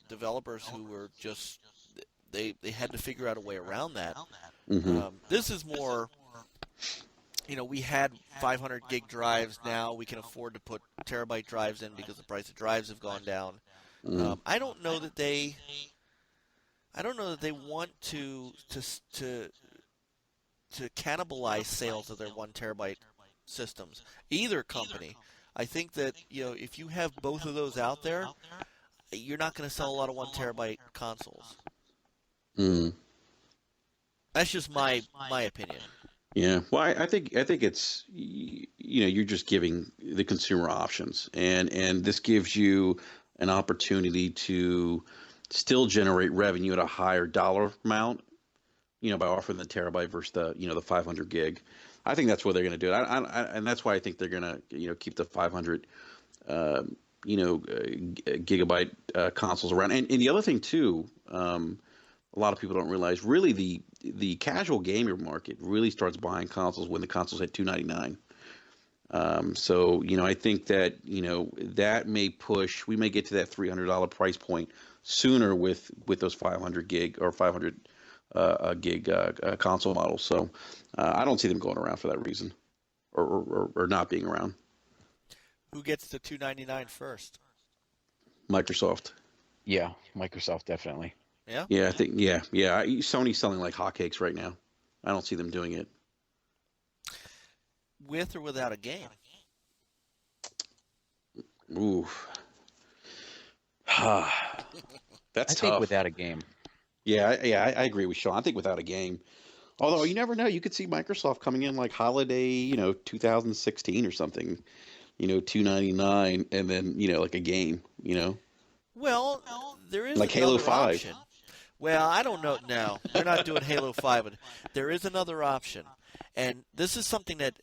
developers who were just they had to figure out a way around that. hmm This is more. We had 500 gig drives. Now we can afford to put terabyte drives in because the price of drives have gone down. hmm I don't know that they. I don't know that they want to cannibalize sales of their 1 terabyte systems. Either company. I think that if you have both of those out there, you're not going to sell a lot of 1 terabyte consoles. hmm That's just my opinion. Yeah. Well, I think it's you're just giving the consumer options, and this gives you an opportunity to still generate revenue at a higher dollar amount, by offering the terabyte versus the 500 gig. I think that's what they're going to do. And that's why I think they're going to keep the 500 gigabyte consoles around. And the other thing too, a lot of people don't realize, really the casual gamer market really starts buying consoles when the consoles hit $299. So I think that that may push. We may get to that $300 price point sooner with those 500 gig or 500 gig console models. So I don't see them going around for that reason, or not being around. Who gets the 299 first? Microsoft. Yeah, Microsoft definitely. Yeah. Yeah, I think. Yeah, yeah. Sony's selling like hotcakes right now. I don't see them doing it. With or without a game? Ooh, that's I think tough. without a game. Yeah, I agree with Sean. I think without a game. Although you never know, you could see Microsoft coming in like holiday, 2016 or something, 299, and then like a game, Well, there is like Halo another 5. option. Well, I don't know. No, they're not doing Halo 5. But there is another option. And this is something that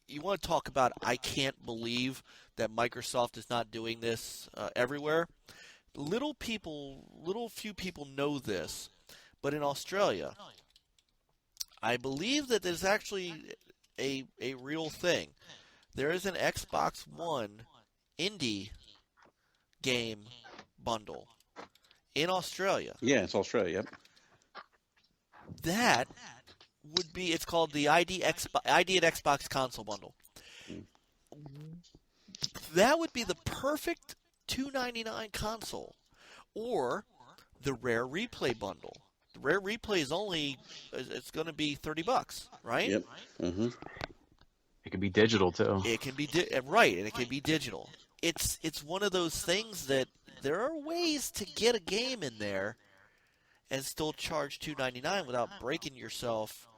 you want to talk about. I can't believe that Microsoft is not doing this everywhere. Little few people know this. But in Australia, I believe that there's actually a real thing. There is an Xbox One indie game bundle in Australia. Yeah, it's Australia. Yep. That would be, it's called the ID at Xbox console bundle. Mm. That would be the perfect $299 console, or the Rare Replay bundle. The Rare Replay it's going to be $30, right? Yep. hmm It could be digital too. It can be right, and it can be digital. It's one of those things that there are ways to get a game in there and still charge $299 without breaking yourself.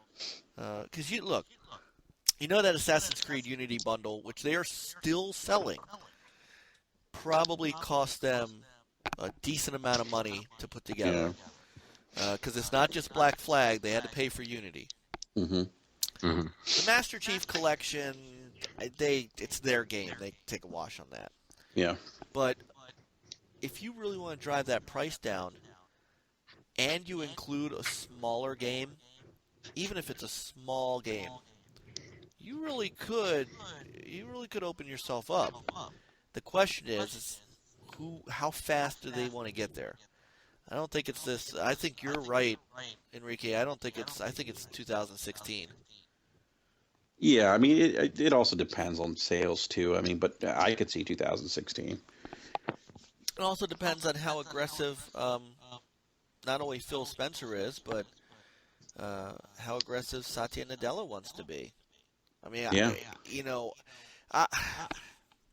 Because look, that Assassin's Creed Unity bundle, which they are still selling, probably cost them a decent amount of money to put together. because it's not just Black Flag. They had to pay for Unity. Mm-hmm. Hmm. The Master Chief Collection, it's their game. They take a wash on that. Yeah. But if you really want to drive that price down, and you include a smaller game, even if it's a small game, you really could open yourself up. The question is how fast do they want to get there? I don't think it's this. I think you're right, Enrique. I think it's 2016. Yeah, I mean, it also depends on sales too. I mean, but I could see 2016. It also depends on how aggressive not only Phil Spencer is, but how aggressive Satya Nadella wants to be. I mean, Yeah.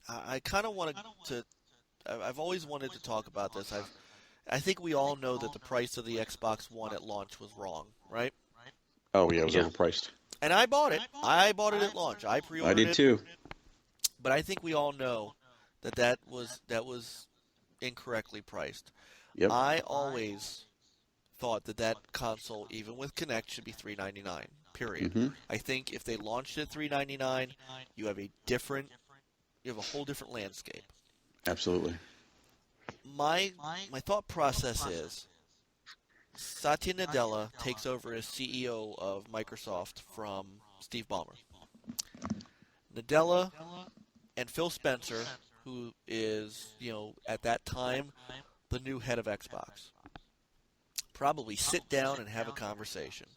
I kind of wanted to. I've always wanted to talk about this. I think we all know that the price of the Xbox One at launch was wrong, right? Oh yeah, it was Yeah. overpriced. And I bought it. I bought it at launch. I I pre-ordered did it. too. But I think we all know that was incorrectly priced. Yep. I always thought that console, even with Kinect, should be $399. Period. Mm-hmm. I think if they launched it at $399, you have a whole different landscape. Absolutely. My thought process is Satya Nadella takes over as CEO of Microsoft from Steve Ballmer. Nadella and Phil Spencer, who is, at that time, the new head of Xbox, probably sit down and have a conversation.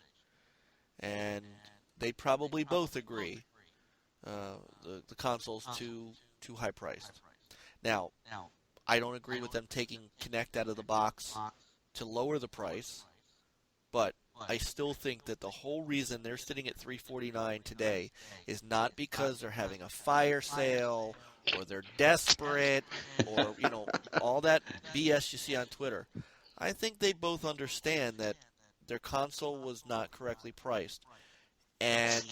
And they probably both agree the console's too high priced. Now, I don't agree with them taking Kinect out of the box to lower the price, but I still think that the whole reason they're sitting at $349 today is not because they're having a fire sale or they're desperate or all that BS you see on Twitter. I think they both understand that their console was not correctly priced, and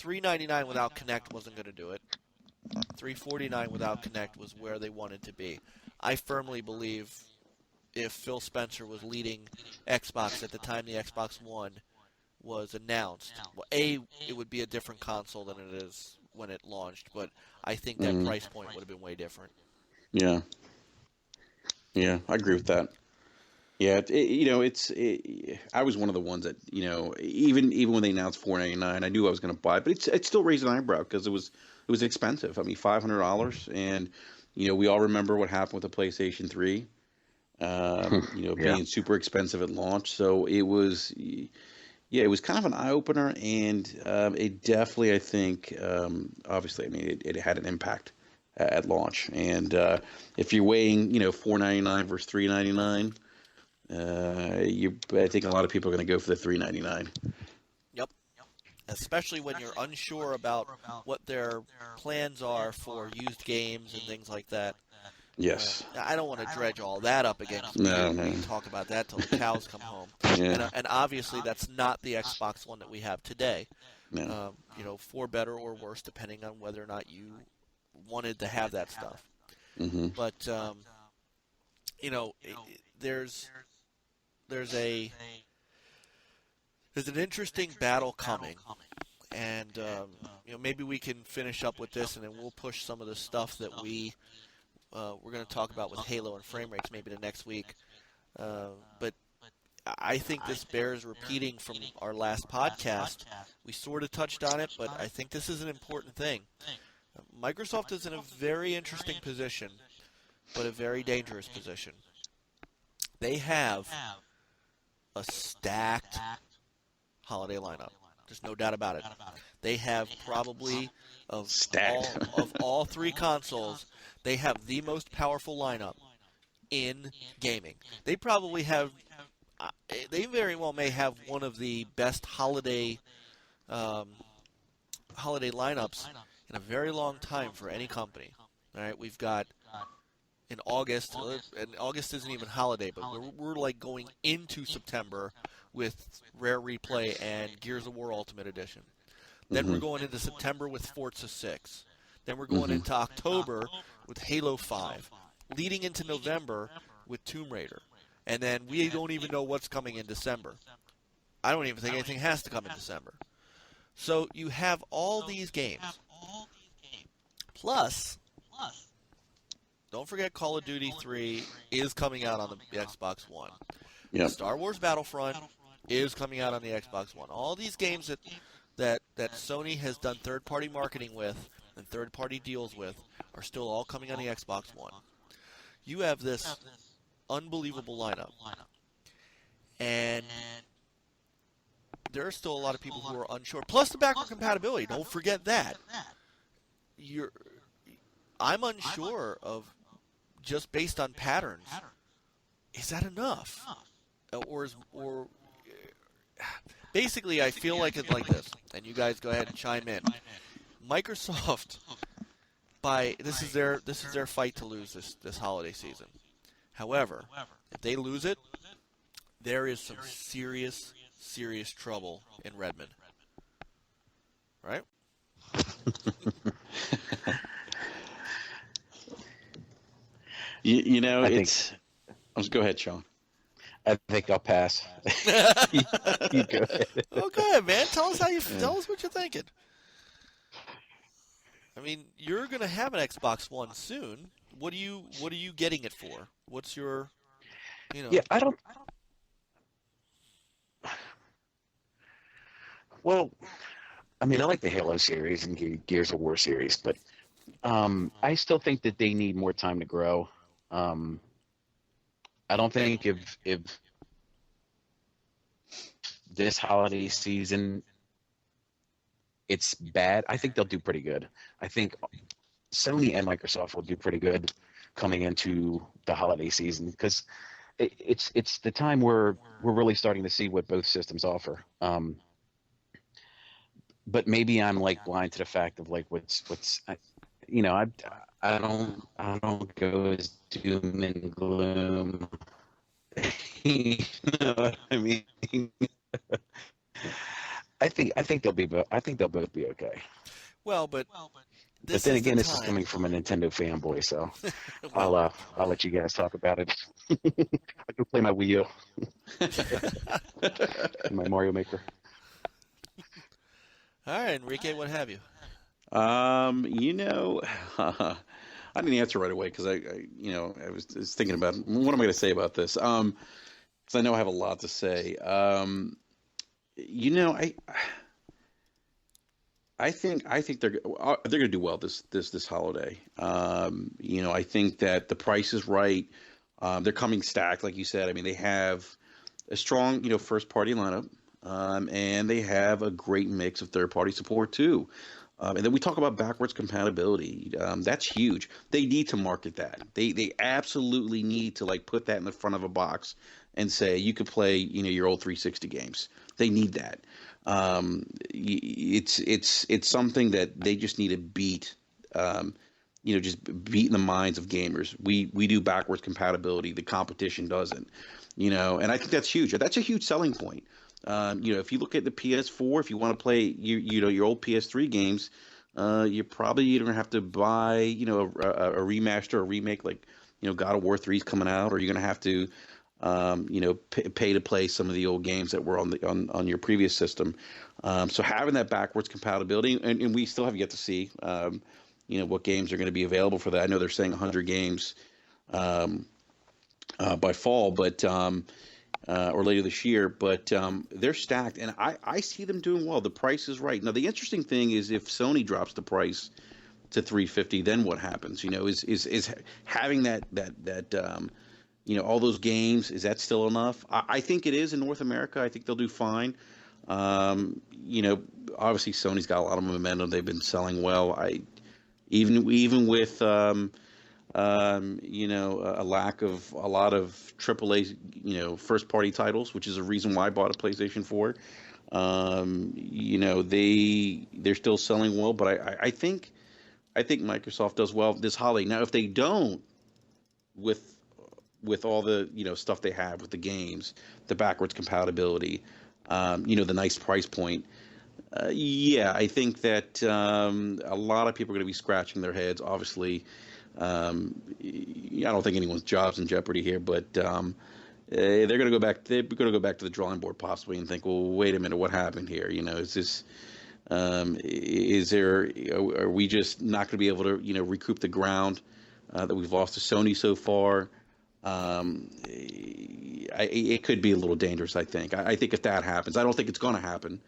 $399 without Kinect wasn't going to do it. $349 without Kinect was where they wanted to be. I firmly believe if Phil Spencer was leading Xbox at the time the Xbox One was announced, well, it would be a different console than it is when it launched, but I think that price point would have been way different. Yeah. Yeah, I agree with that. Yeah, I was one of the ones that even when they announced $499, I knew I was going to buy it, but it still raised an eyebrow because it was expensive. I mean, $500, and we all remember what happened with the PlayStation 3. Yeah. Being super expensive at launch. So it was kind of an eye opener, and it definitely, I think, obviously, I mean, it had an impact at launch. And if you're weighing, $499 versus $399. I think a lot of people are going to go for the $399. Yep. Especially when you're unsure about what their plans are for used games and things like that. Yes. I don't want to dredge all that up again. No. We can talk about that till the cows come home. Yeah. And obviously, that's not the Xbox One that we have today. No. For better or worse, depending on whether or not you wanted to have that stuff. Mm-hmm. But there's an interesting battle coming, and maybe we can finish up with this, and then we'll push some of the stuff that we're going to talk about with Halo and frame rates maybe the next week. But I think this bears repeating from our last podcast. We sort of touched on it, but I think this is an important thing. Microsoft is in a very interesting position, but a very dangerous position. They have a stacked holiday lineup. There's no doubt about it. They have probably of all three consoles, they have the most powerful lineup in gaming. They probably have. They very well may have one of the best holiday lineups in a very long time for any company. All right, we've got in August, and August isn't even holiday, but we're like going into September with Rare Replay and Gears of War Ultimate Edition. Then we're going into September with Forza 6. Then we're going into October with Halo 5, leading into November with Tomb Raider. And then we don't even know what's coming in December. I don't even think anything has to come in December. So you have all these games. Plus, don't forget Call of Duty 3 is coming out on the Xbox One. Yep. Star Wars Battlefront is coming out on the Xbox One. All these games that Sony has done third-party marketing with and third-party deals with are still all coming on the Xbox One. You have this unbelievable lineup. And there are still a lot of people who are unsure. Plus the backward compatibility. Don't forget that. I'm unsure of, just based on patterns, is that enough? Or basically, I feel like it's like this, and you guys go ahead and chime in. Microsoft, this is their fight to lose this holiday season. However, if they lose it, there is some serious trouble in Redmond, right? You know, I it's. Let's go ahead, Sean. I think I'll pass. You go ahead. Oh, go ahead, man. Tell us tell us what you're thinking. I mean, you're gonna have an Xbox One soon. What are you getting it for? What's your, Yeah, I don't. Well, I mean, I like the Halo series and Gears of War series, but I still think that they need more time to grow. I don't think if this holiday season it's bad, I think they'll do pretty good. I think Sony and Microsoft will do pretty good coming into the holiday season because it's the time where we're really starting to see what both systems offer. But maybe I'm like blind to the fact of like I don't go as doom and gloom. You know what I mean? I think they'll both be okay. well, but But this then is again, the this is time. coming from a Nintendo fanboy, so Well, I'll let you guys talk about it. I go play my Wii U and my Mario Maker. all right, Enrique, what have you? You know, I didn't answer right away because I was thinking about what am I going to say about this. Because I know I have a lot to say. You know, I think they're going to do well this holiday. You know, I think that the price is right. They're coming stacked, like you said. I mean, they have a strong, first party lineup, and they have a great mix of third party support too. And then we talk about backwards compatibility. That's huge. They need to market that. They absolutely need to like put that in the front of a box and say you could play your old 360 games. They need that. It's something that they just need to beat. Just beat in the minds of gamers. We do backwards compatibility. The competition doesn't. And I think that's huge. That's a huge selling point. If you look at the PS4, if you want to play your old PS3 games, you probably either gonna have to buy a remaster or remake like God of War 3 is coming out, or you're gonna have to pay to play some of the old games that were on your previous system. So having that backwards compatibility, and we still have yet to see what games are going to be available for that. I know they're saying 100 games by fall, but or later this year, but they're stacked, and I see them doing well. The price is right. Now, the interesting thing is if Sony drops the price to 350, then what happens? Is having that all those games, is that still enough? I think it is in North America. I think they'll do fine. Obviously Sony's got a lot of momentum. They've been selling well. Even with a lack of a lot of AAA, first party titles, which is a reason why I bought a PlayStation 4. They're still selling well, but I think Microsoft does well this holiday. Now, if they don't, with all the stuff they have with the games, the backwards compatibility, the nice price point. I think that a lot of people are going to be scratching their heads. Obviously, I don't think anyone's job's in jeopardy here, but they're going to go back. They're going to go back to the drawing board possibly and think, well, wait a minute, what happened here? Is this is there? Are we just not going to be able to recoup the ground that we've lost to Sony so far? It could be a little dangerous. I think if that happens, I don't think it's going to happen,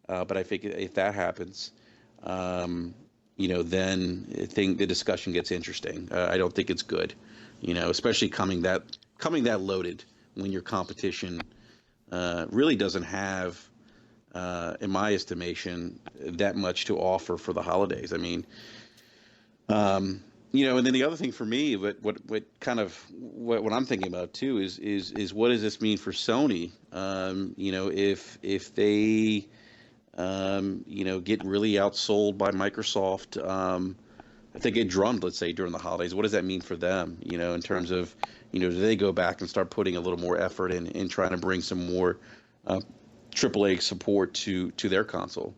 but I think if that happens, then the discussion gets interesting. I don't think it's good, especially coming that loaded when your competition really doesn't have, in my estimation, that much to offer for the holidays. I mean, and then the other thing for me, what I'm thinking about too is what does this mean for Sony? If they get really outsold by Microsoft, if they get drummed, let's say during the holidays, what does that mean for them? In terms of do they go back and start putting a little more effort in trying to bring some more AAA support to their console?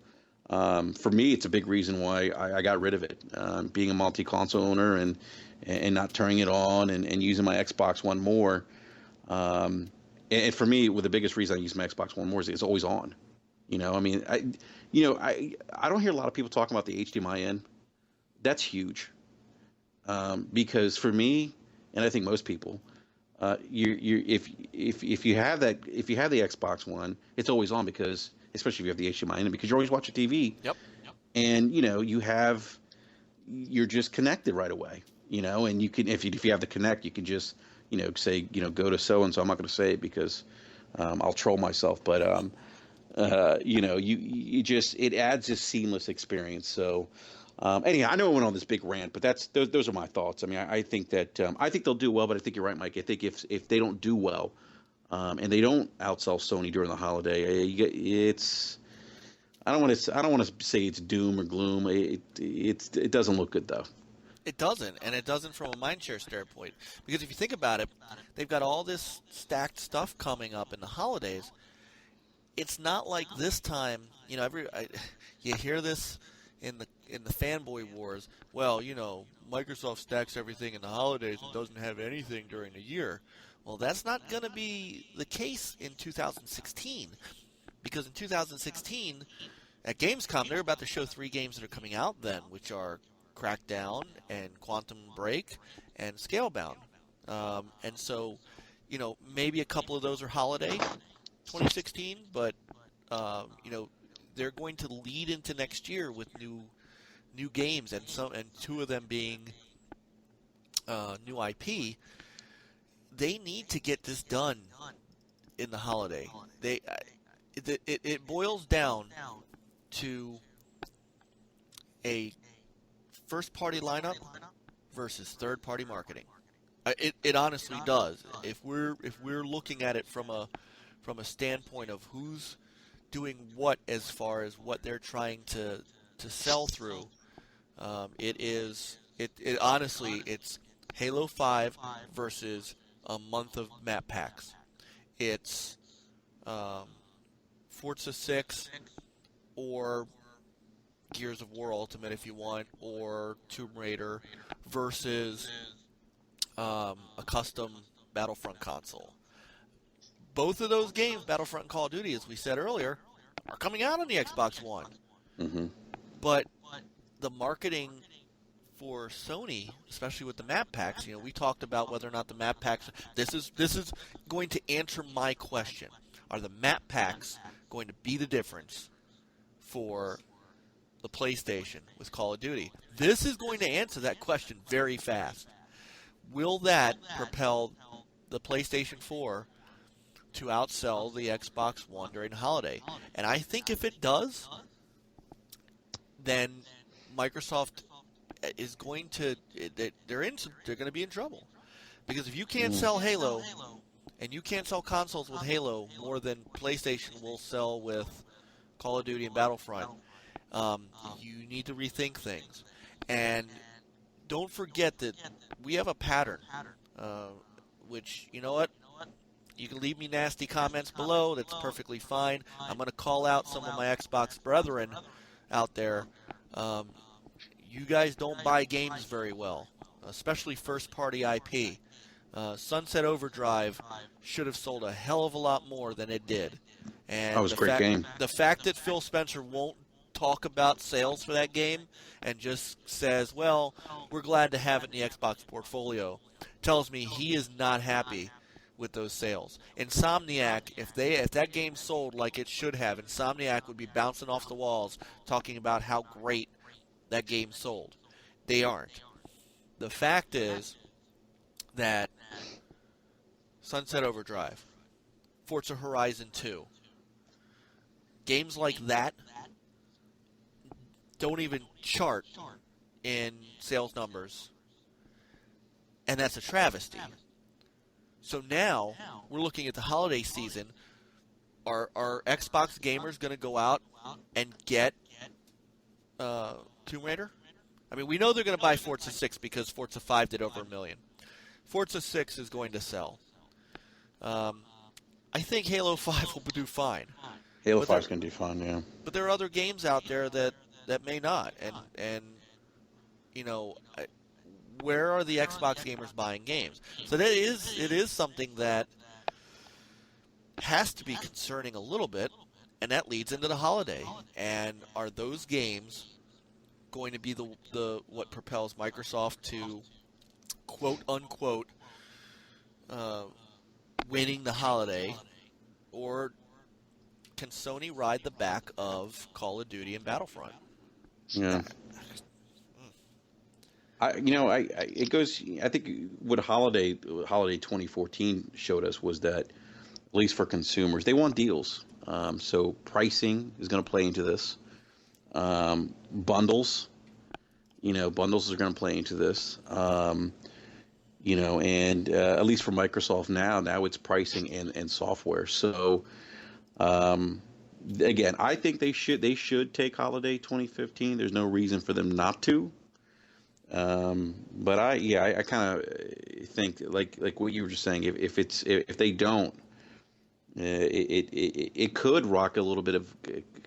For me, it's a big reason why I got rid of it. Being a multi-console owner and not turning it on and using my Xbox One more. And for me, the biggest reason I use my Xbox One more is it's always on. I mean, I don't hear a lot of people talking about the HDMI in. That's huge. Because for me, and I think most people, if you have the Xbox One, it's always on because, especially if you have the HDMI in it, because you're always watching TV. Yep. And you're just connected right away. And you can if you have the Connect, you can just say go to so and so. I'm not going to say it because I'll troll myself, but it adds this seamless experience. So. Anyhow, I know I went on this big rant, but those are my thoughts. I mean, I think that I think they'll do well, but I think you're right, Mike. I think if they don't do well, and they don't outsell Sony during the holiday, I don't want to say it's doom or gloom. It doesn't look good though. It doesn't, and it doesn't from a mindshare standpoint. Because if you think about it, they've got all this stacked stuff coming up in the holidays. It's not like this time. You hear this in the fanboy wars. Well, Microsoft stacks everything in the holidays and doesn't have anything during the year. Well, that's not going to be the case in 2016, because in 2016 at Gamescom they're about to show 3 games that are coming out then, which are Crackdown and Quantum Break and Scalebound. And so, maybe a couple of those are holiday 2016, but they're going to lead into next year with new games, and 2 of them being new IP. They need to get this done in the holiday. It boils down to a first-party lineup versus third-party marketing. It honestly does. If we're looking at it from a standpoint of who's doing what as far as what they're trying to sell through, honestly, it's Halo 5 versus a month of map packs. It's Forza 6 or Gears of War Ultimate if you want, or Tomb Raider versus a custom Battlefront console. Both of those games, Battlefront and Call of Duty, as we said earlier, are coming out on the Xbox One. Mm-hmm. But the marketing for Sony, especially with the map packs, we talked about whether or not the map packs. This is going to answer my question: are the map packs going to be the difference for the PlayStation with Call of Duty? This is going to answer that question very fast. Will that propel the PlayStation 4 to outsell the Xbox One during the holiday? And I think if it does, then Microsoft is going to they're going to be in trouble, because if you can't sell Halo and you can't sell consoles with Halo more than PlayStation will sell with Call of Duty and Battlefront, you need to rethink things. And don't forget that we have a pattern, which, you know what? You can leave me nasty comments below. That's perfectly fine. I'm going to call out some of my Xbox brethren out there. You guys don't buy games very well, especially first-party IP. Sunset Overdrive should have sold a hell of a lot more than it did. That And was a great game. the fact that Phil Spencer won't talk about sales for that game and just says, well, we're glad to have it in the Xbox portfolio, tells me he is not happy with those sales. Insomniac, if that game sold like it should have, Insomniac would be bouncing off the walls talking about how great that game sold. They aren't. The fact is that Sunset Overdrive, Forza Horizon 2, games like that don't even chart in sales numbers, and that's a travesty. So now we're looking at the holiday season. Are Xbox gamers going to go out and get Tomb Raider? I mean, we know they're going to buy Forza 6 because Forza 5 did over 1 million. Forza 6 is going to sell. I think Halo 5 will do fine. Halo 5 is going to do fine, yeah. But there are other games out there that may not. And you know, where are the Xbox gamers buying games? So it is something that has to be concerning a little bit, and that leads into the holiday. And are those games going to be the what propels Microsoft to quote unquote winning the holiday, or can Sony ride the back of Call of Duty and Battlefront? Yeah. It goes. I think what holiday 2014 showed us was that, at least for consumers, they want deals. So pricing is going to play into this. Bundles, bundles are going to play into this. And at least for Microsoft now it's pricing and software. So, again, I think they should take holiday 2015. There's no reason for them not to. But I kind of think like what you were just saying. If they don't, it could rock a little bit of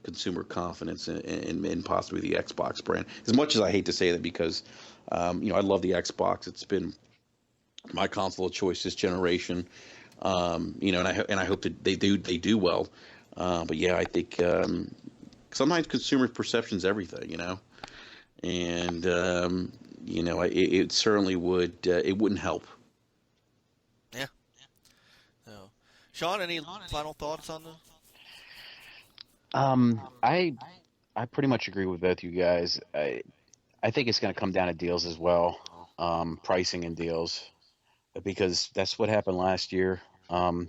consumer confidence in possibly the Xbox brand. As much as I hate to say that, because I love the Xbox. It's been my console of choice this generation. And I hope that they do well. But yeah, I think sometimes consumer perception is everything. And it certainly would. It wouldn't help. Yeah. No. Sean, any final thoughts on the? I pretty much agree with both you guys. I think it's going to come down to deals as well, pricing and deals, because that's what happened last year.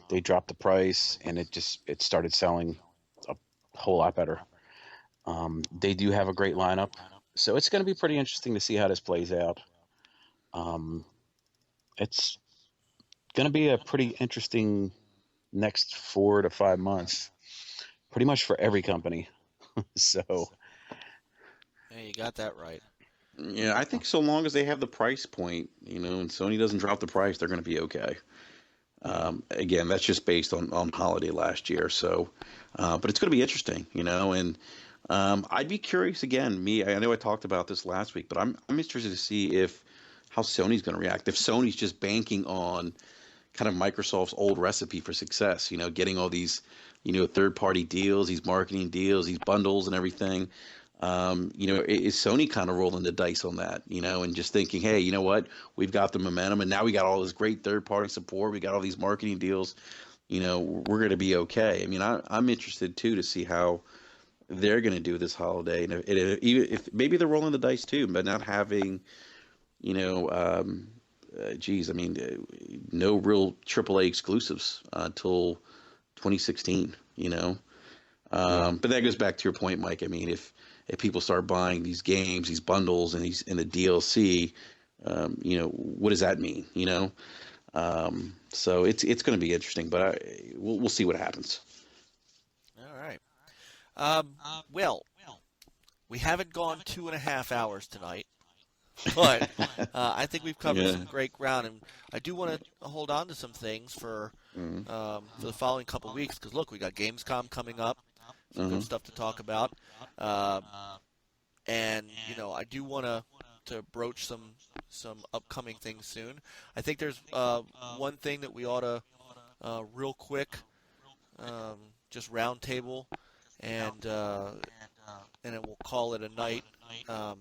They dropped the price and it started selling a whole lot better. They do have a great lineup. So it's going to be pretty interesting to see how this plays out. It's going to be a pretty interesting next 4 to 5 months, pretty much for every company. So, yeah, you got that right. Yeah, I think so long as they have the price point, and Sony doesn't drop the price, they're going to be okay. Again, that's just based on holiday last year. So, but it's going to be interesting, and. I'd be curious again. I know I talked about this last week, but I'm interested to see how Sony's going to react. If Sony's just banking on kind of Microsoft's old recipe for success, getting all these, third-party deals, these marketing deals, these bundles and everything. Is Sony kind of rolling the dice on that, and just thinking, hey, you know what? We've got the momentum, and now we got all this great third-party support. We got all these marketing deals. We're going to be okay. I mean, I'm interested too to see how they're going to do this holiday, and if maybe they're rolling the dice too, but not having, no real AAA exclusives until 2016. But that goes back to your point, Mike. I mean, if people start buying these games, these bundles, and the DLC, what does that mean? So it's going to be interesting, but we'll see what happens. All right. Well, we haven't gone 2.5 hours tonight, but I think we've covered some great ground, and I do want to hold on to some things for the following couple of weeks, because look, we got Gamescom coming up, some good stuff to talk about, and I do want to to broach some upcoming things soon. I think there's one thing that we ought to real quick just round table, and then we'll call it a night. Um,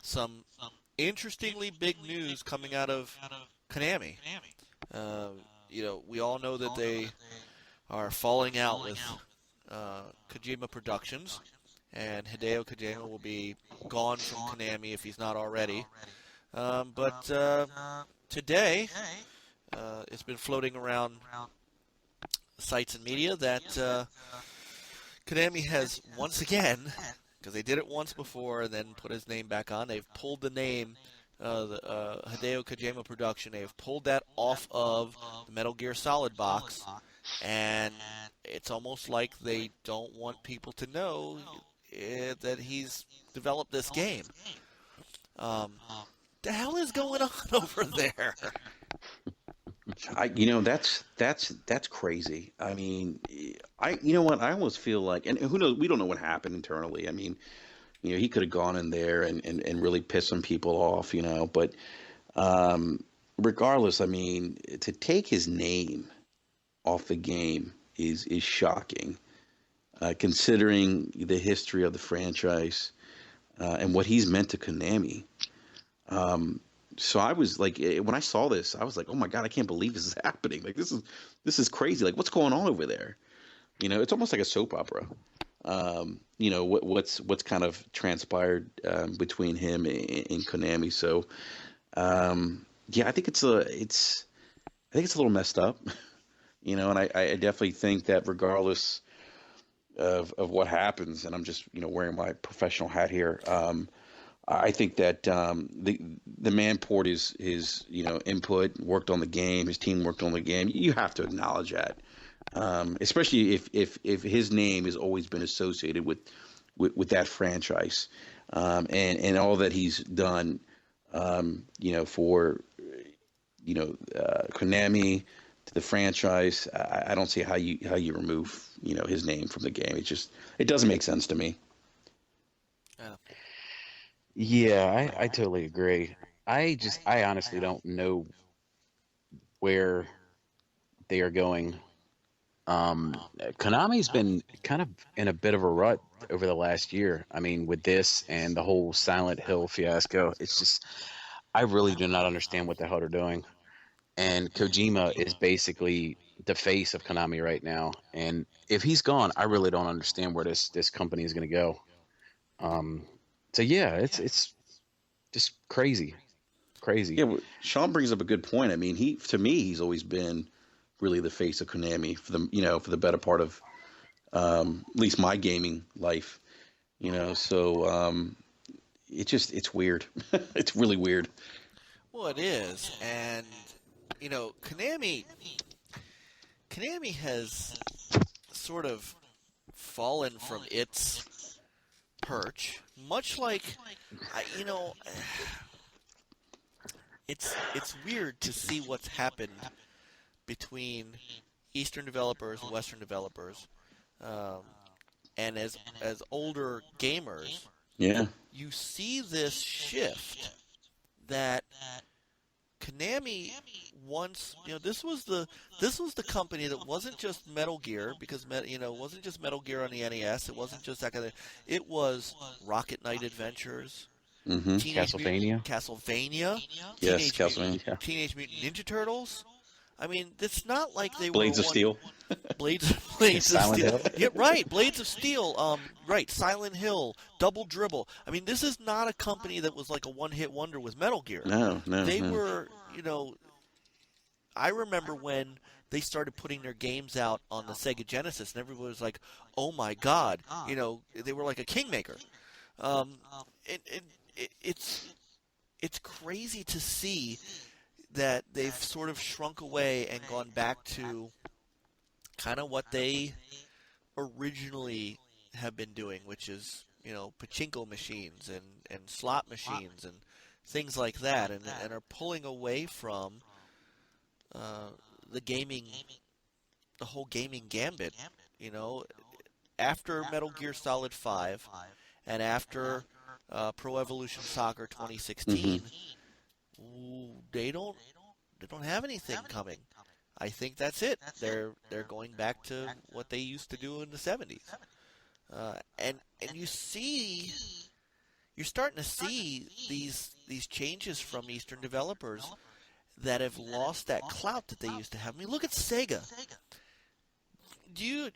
some interestingly big news coming out of Konami. Uh, we all know that they are falling out with Kojima Productions, and Hideo Kojima will be gone from Konami if he's not already. But today, it's been floating around sites and media that Konami has once again, because they did it once before and then put his name back on, they've pulled the name, the Hideo Kojima production, they've pulled that off of the Metal Gear Solid box, and it's almost like they don't want people to know that he's developed this game. The hell is going on over there? That's crazy. I mean, you know what? I almost feel like, and who knows? We don't know what happened internally. I mean, he could have gone in there and really pissed some people off, But regardless, I mean, to take his name off the game is shocking, considering the history of the franchise and what he's meant to Konami. So I was like, when I saw this, I was like, oh my God, I can't believe this is happening. Like, this is crazy. Like, what's going on over there? It's almost like a soap opera. What's kind of transpired between him and Konami. So, yeah, I think it's a little messed up, and I definitely think that regardless of what happens, and I'm just, wearing my professional hat here, I think that the man poured his input, worked on the game. His team worked on the game. You have to acknowledge that, especially if his name has always been associated with that franchise, and all that he's done, for Konami to the franchise. I don't see how you remove his name from the game. It doesn't make sense to me. Yeah. Yeah, I totally agree. I honestly don't know where they are going. Konami's been kind of in a bit of a rut over the last year. I mean, with this and the whole Silent Hill fiasco, it's just, I really do not understand what the hell they're doing. And Kojima is basically the face of Konami right now. And if he's gone, I really don't understand where this company is going to go. So yeah, it's just crazy. Yeah, well, Sean brings up a good point. I mean, to me, he's always been really the face of Konami for the better part of at least my gaming life. So it's weird. It's really weird. Well, it is, and Konami has sort of fallen from its perch, much like it's weird to see what's happened between Eastern developers and Western developers, and as older gamers, Yeah. you see this shift that Konami once, this was the company that wasn't just Metal Gear, because it wasn't just Metal Gear on the NES, it wasn't just that kind of, it was Rocket Knight Adventures, Mm-hmm. Castlevania, Yes, Castlevania. Teenage Mutant Ninja Turtles. I mean, it's not like they Blades were of Steel. Blades of Silent Steel. Hill? Yeah, right. Blades of Steel. Right. Silent Hill. Double Dribble. I mean, this is not a company that was like a one-hit wonder with Metal Gear. No. They no. were, I remember when they started putting their games out on the Sega Genesis, and everybody was like, "Oh my God!" They were like a kingmaker. It's crazy to see that they've sort of shrunk away and gone back to kind of what they originally have been doing, which is, pachinko machines and slot machines and things like that, and are pulling away from the whole gaming gambit. After Metal Gear Solid 5 and after Pro Evolution Soccer 2016. They don't have anything coming. I think that's it. They're going back to what they used to do in the 70s. And you're starting to see these changes from Eastern developers that have lost that clout that they used to have. I mean, look at Sega. You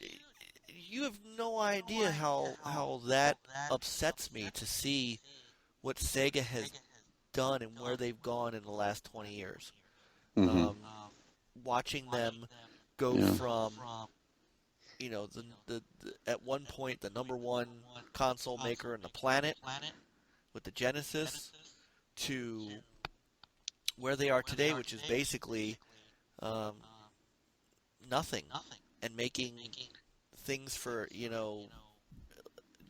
have no idea how that upsets me to see what Sega has done and where they've gone in the last 20 years. Watching them go from the at one point the number one console maker in the planet with the Genesis to where they are today, which is basically nothing, and making things for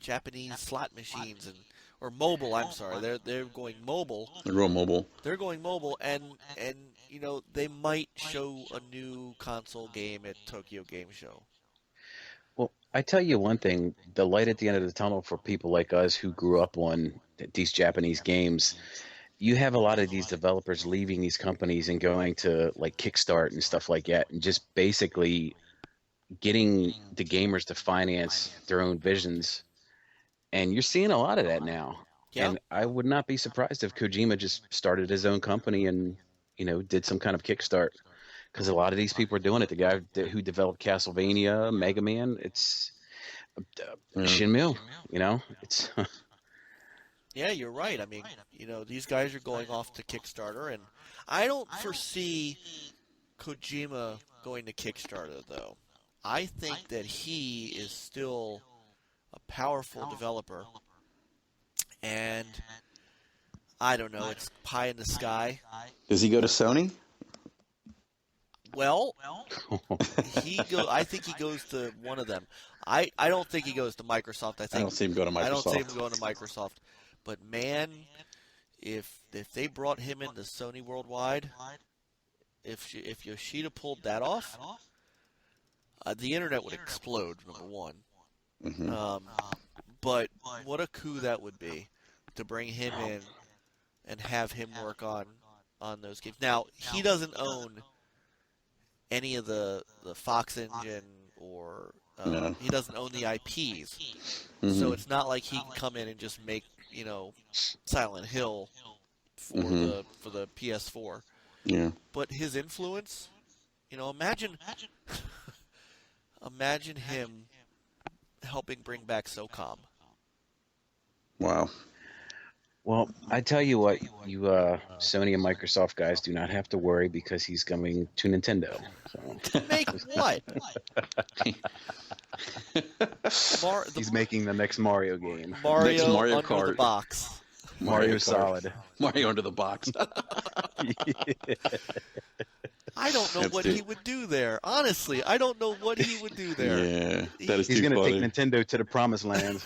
Japanese slot machines or mobile. I'm sorry, they're going mobile. They're going mobile. They're going mobile, and they might show a new console game at Tokyo Game Show. Well, I tell you one thing, the light at the end of the tunnel for people like us who grew up on these Japanese games, you have a lot of these developers leaving these companies and going to like Kickstart and stuff like that, and just basically getting the gamers to finance their own visions. And you're seeing a lot of that now. Yeah. And I would not be surprised if Kojima just started his own company and, did some kind of Kickstart. Because a lot of these people are doing it. The guy who developed Castlevania, Mega Man, it's Shenmue, it's... Yeah, you're right. I mean, these guys are going off to Kickstarter, and I don't foresee Kojima going to Kickstarter, though. I think that he is still a powerful developer, and I don't know, it's pie in the sky. Does he go to Sony? Well, I think he goes to one of them. I don't think he goes to Microsoft. I don't see him go to Microsoft. I don't see him going to Microsoft. But man, if they brought him into Sony Worldwide, if Yoshida pulled that off, the internet would explode. Number one. But what a coup that would be to bring him in and have him work on those games. Now, he doesn't own any of the Fox engine or he doesn't own the IPs. So it's not like he can come in and just make, Silent Hill for the PS4. Yeah. But his influence, imagine him helping bring back SOCOM. Wow. Well, I tell you what, you Sony and Microsoft guys do not have to worry because he's coming to Nintendo. So. Make what? He's making the next Mario game. Next Mario Mario under Kart. the box. Mario Solid. Mario under the box. I don't know what he would do there. Honestly, I don't know what he would do there. Yeah, that is He's too going to funny. take Nintendo to the promised land.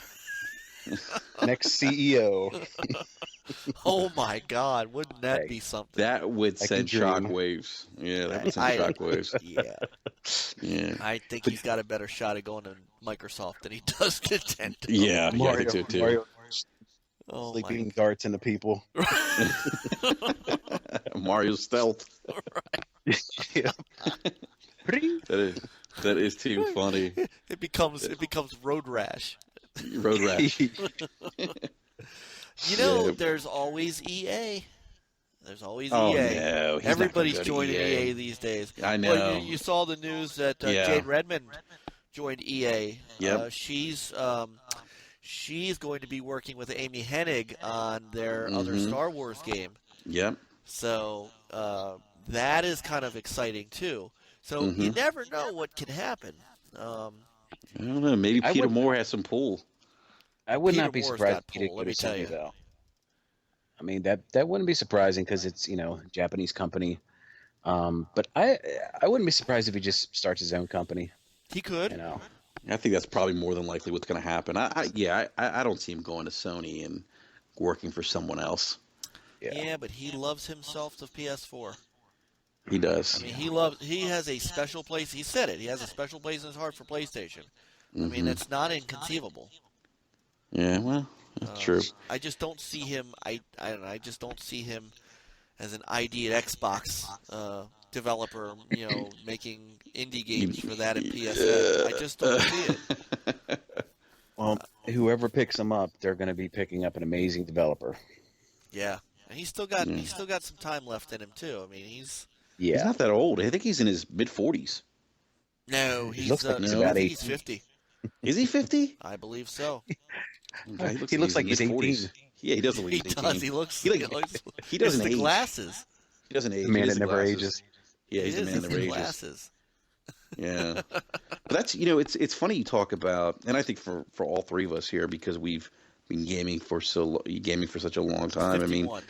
Next CEO. Oh my God, wouldn't that be something? That would send can dream. shockwaves. Yeah, that would send shockwaves. Yeah. I think he's got a better shot at going to Microsoft than he does Nintendo. Yeah, I think so too. Mario Oh sleeping darts into people. Mario stealth. Yeah. That is too funny. It becomes road rash. Road rash. There's always EA. There's always Oh EA. no, he's Everybody's not gonna go to joining EA these days. I know. Well, you saw the news that Jade Redmond joined EA. Yep. She's going to be working with Amy Hennig on their other Star Wars game. Yep. So that is kind of exciting too. So you never know what can happen. I don't know. Maybe Peter Moore has some pull. I would Peter not be Moore's surprised got if he didn't pull, go let to me tell Sony, you. though. I mean, that wouldn't be surprising because it's, Japanese company. But I wouldn't be surprised if he just starts his own company. He could. I think that's probably more than likely what's going to happen. I don't see him going to Sony and working for someone else. Yeah, but he loves himself to PS4. He does. I mean, he has a special place. He said it. He has a special place in his heart for PlayStation. I mean, it's not inconceivable. Yeah, well, that's true. I just don't see him. I don't know. I just don't see him as an ID at Xbox developer. Making indie games for that and PSN. I just don't see it. Well, whoever picks him up, they're going to be picking up an amazing developer. Yeah, and he's still got some time left in him too. I mean, He's Yeah, not that old. I think he's in his mid-40s. no, he he's looks like he's no, I about think he's 18. 50. Is he 50? I believe so. He looks like he's 18. Yeah, he does look like He he's 18. does. He looks. He, He like, looks. he doesn't It's the age. glasses. He doesn't age. The man It is that the never glasses. ages. Yeah, he's It the is. man It's that the never ages. glasses. Yeah, but that's it's funny you talk about, and I think for all three of us here because we've been gaming for such a long time. I mean, 51.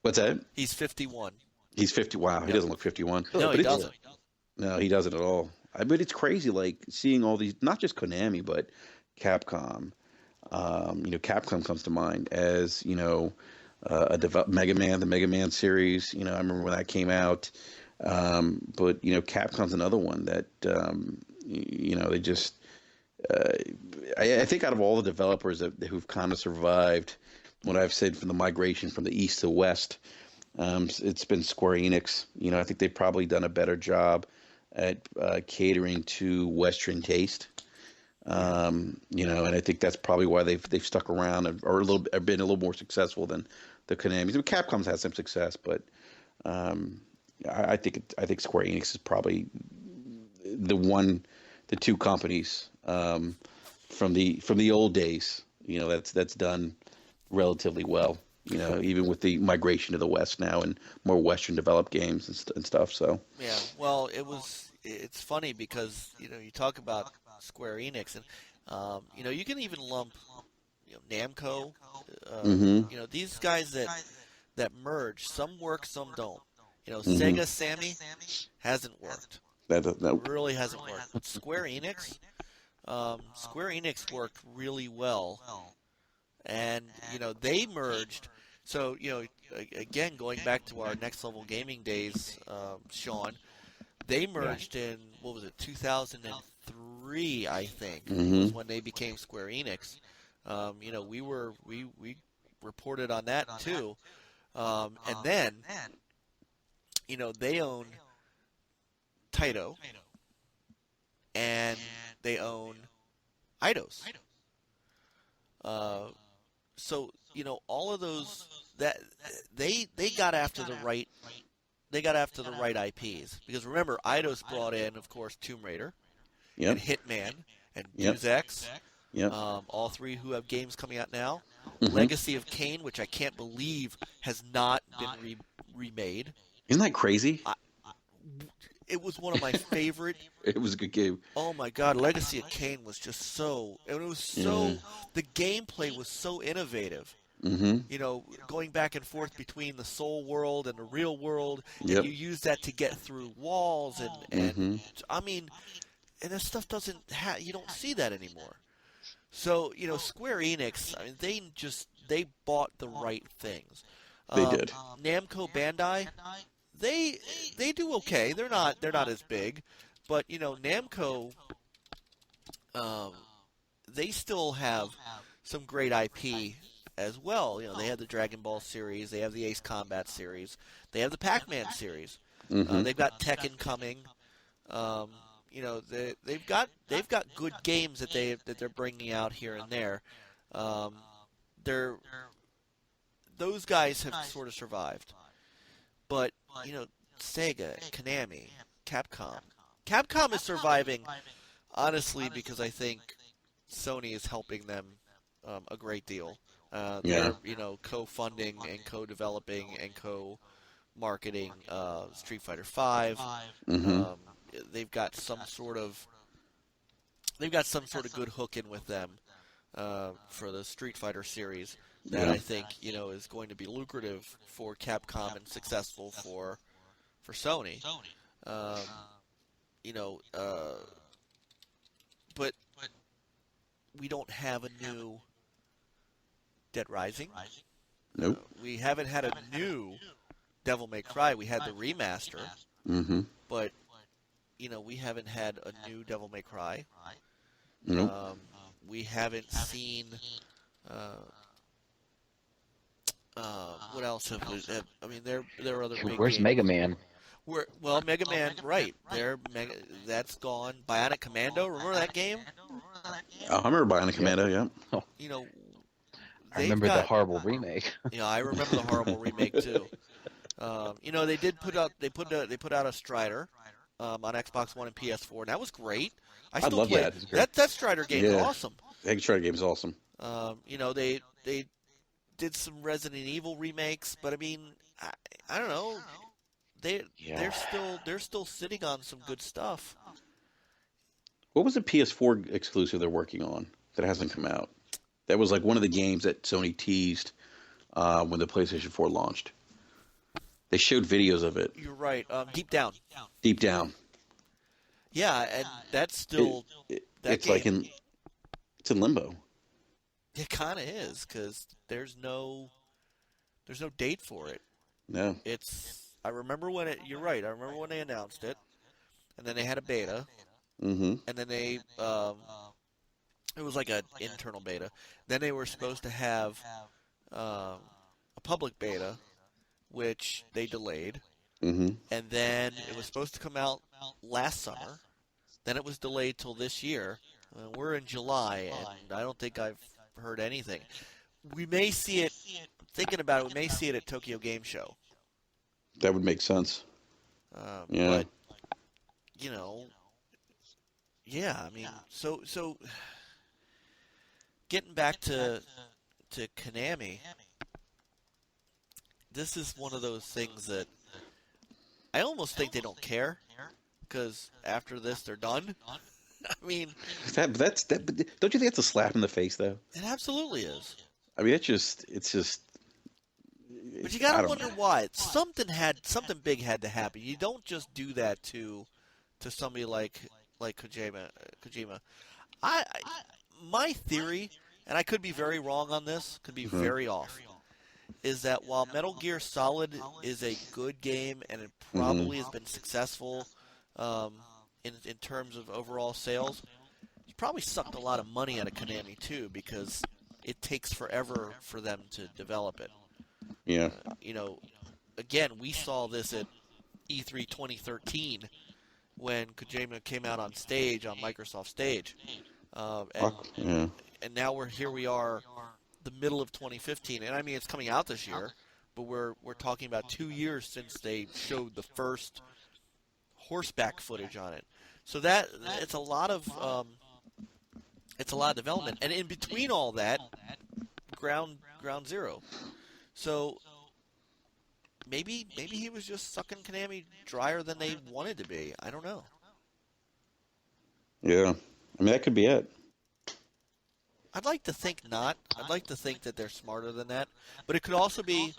what's that? He's 51. He's 50. Wow, he Yep. doesn't look 51. No, But he it's- doesn't. No, he doesn't at all. But it's crazy, like seeing all these, not just Konami, but Capcom. Capcom comes to mind as the Mega Man series. I remember when that came out. But Capcom's another one that they just. I think out of all the developers who've kind of survived, what I've said from the migration from the east to west, it's been Square Enix. I think they've probably done a better job at catering to Western taste. And I think that's probably why they've stuck around or been a little more successful than the Konami's. I mean, Capcom's had some success, but I think Square Enix is probably the two companies from the old days. That's done relatively well. Even with the migration to the West now and more Western developed games and stuff. So Yeah. Well, it's funny because you talk about Square Enix and you can even lump Namco. These guys that merge. Some work, some don't. Sega Sammy hasn't worked. that Really hasn't worked. But Square Enix worked really well, and they merged. So again, going back to our next level gaming days, Sean, they merged in what was it, 2003, I think, was when they became Square Enix. We reported on that too, and then they own Taito, and they own Eidos. So all of those that they got after the right IPs, because remember Eidos brought in, of course, Tomb Raider Yep. and Hitman and Yep. Deus Ex, Yep. all three who have games coming out now. Mhm. Legacy of Kain, which I can't believe has not been remade. Isn't that crazy? It was one of my favorite. It was a good game. Oh my God, Legacy of Kain was just so. And it was so. The gameplay was so innovative. Mm-hmm. Going back and forth between the soul world and the real world, Yep. and you use that to get through walls, and I mean, and this stuff you don't see that anymore. So Square Enix, I mean, they bought the right things. They did. Namco Bandai, they do okay. They're not as big, but Namco, they still have some great IP as well. They have the Dragon Ball series, they have the Ace Combat series, they have the Pac-Man series. They've got Tekken coming. They've got good games that they're bringing out here and there. Those guys have sort of survived, but Sega, Konami, Capcom is surviving honestly because I think Sony is helping them a great deal. They're co-funding and co-developing and co-marketing Street Fighter V. They've got some sort of good hook in with them for the Street Fighter series that I think is going to be lucrative for Capcom and successful for Sony. But we don't have a new Dead Rising. Nope. We haven't had a new Devil May Cry. We had the remaster, but we haven't had a new Devil May Cry. Nope. We haven't seen Uh, what else I mean, there are other big Where's games. Mega Man? Well, Mega Man, right? That's gone. Bionic Commando, remember that game? I remember buying a Yep. Commando. Yeah. Oh, You know, I they've remember the got. horrible remake. Yeah, I remember the horrible remake too. They did put out a Strider on Xbox One and PS4, and that was great. I I still love play that. that Strider game is Yeah. awesome. Egg Strider game's awesome. They did some Resident Evil remakes, but I mean, I don't know. They Yeah. they're still sitting on some good stuff. What was the PS4 exclusive they're working on that hasn't come out? That was like one of the games that Sony teased when the PlayStation 4 launched. They showed videos of it. You're right. Deep Down. Deep down, Yeah, and that's still that it's game. like it's in limbo. It kind of is because there's no date for it. No. I remember when it. You're right. I remember when they announced it, and then they had a beta, Mm-hmm. and then it was like an internal beta. Then they were supposed to have a public beta, which they delayed, Mm-hmm. and then it was supposed to come out last summer. Then it was delayed till this year. We're in July, and I don't think I've heard anything. We may see it. Thinking about it, we may see it at Tokyo Game Show. That would make sense. Yeah. But yeah. I mean, so getting back to Konami, this is one of those things that I almost think they don't care because after this they're done. I mean, That's that. Don't you think that's a slap in the face, though? it absolutely is. I mean, it's just. But you I gotta don't wonder know. why. Something big had to happen. You don't just do that to somebody like Kojima. My theory, and I could be very wrong on this, could be very off, is that while Metal Gear Solid is a good game and it probably has been successful in terms of overall sales, you probably sucked a lot of money out of Konami too because it takes forever for them to develop it. Yeah. Again, we saw this at E3 2013 when Kojima came out on stage, on Microsoft stage. Yeah. And now we are, the middle of 2015. And I mean, it's coming out this year, but we're talking about 2 years since they showed the first horseback footage on it. So it's a lot of development. And in between all that, ground zero. So maybe he was just sucking Konami drier than they wanted to be. I don't know. Yeah. I mean, that could be it. I'd like to think not. I'd like to think that they're smarter than that. But it could also be,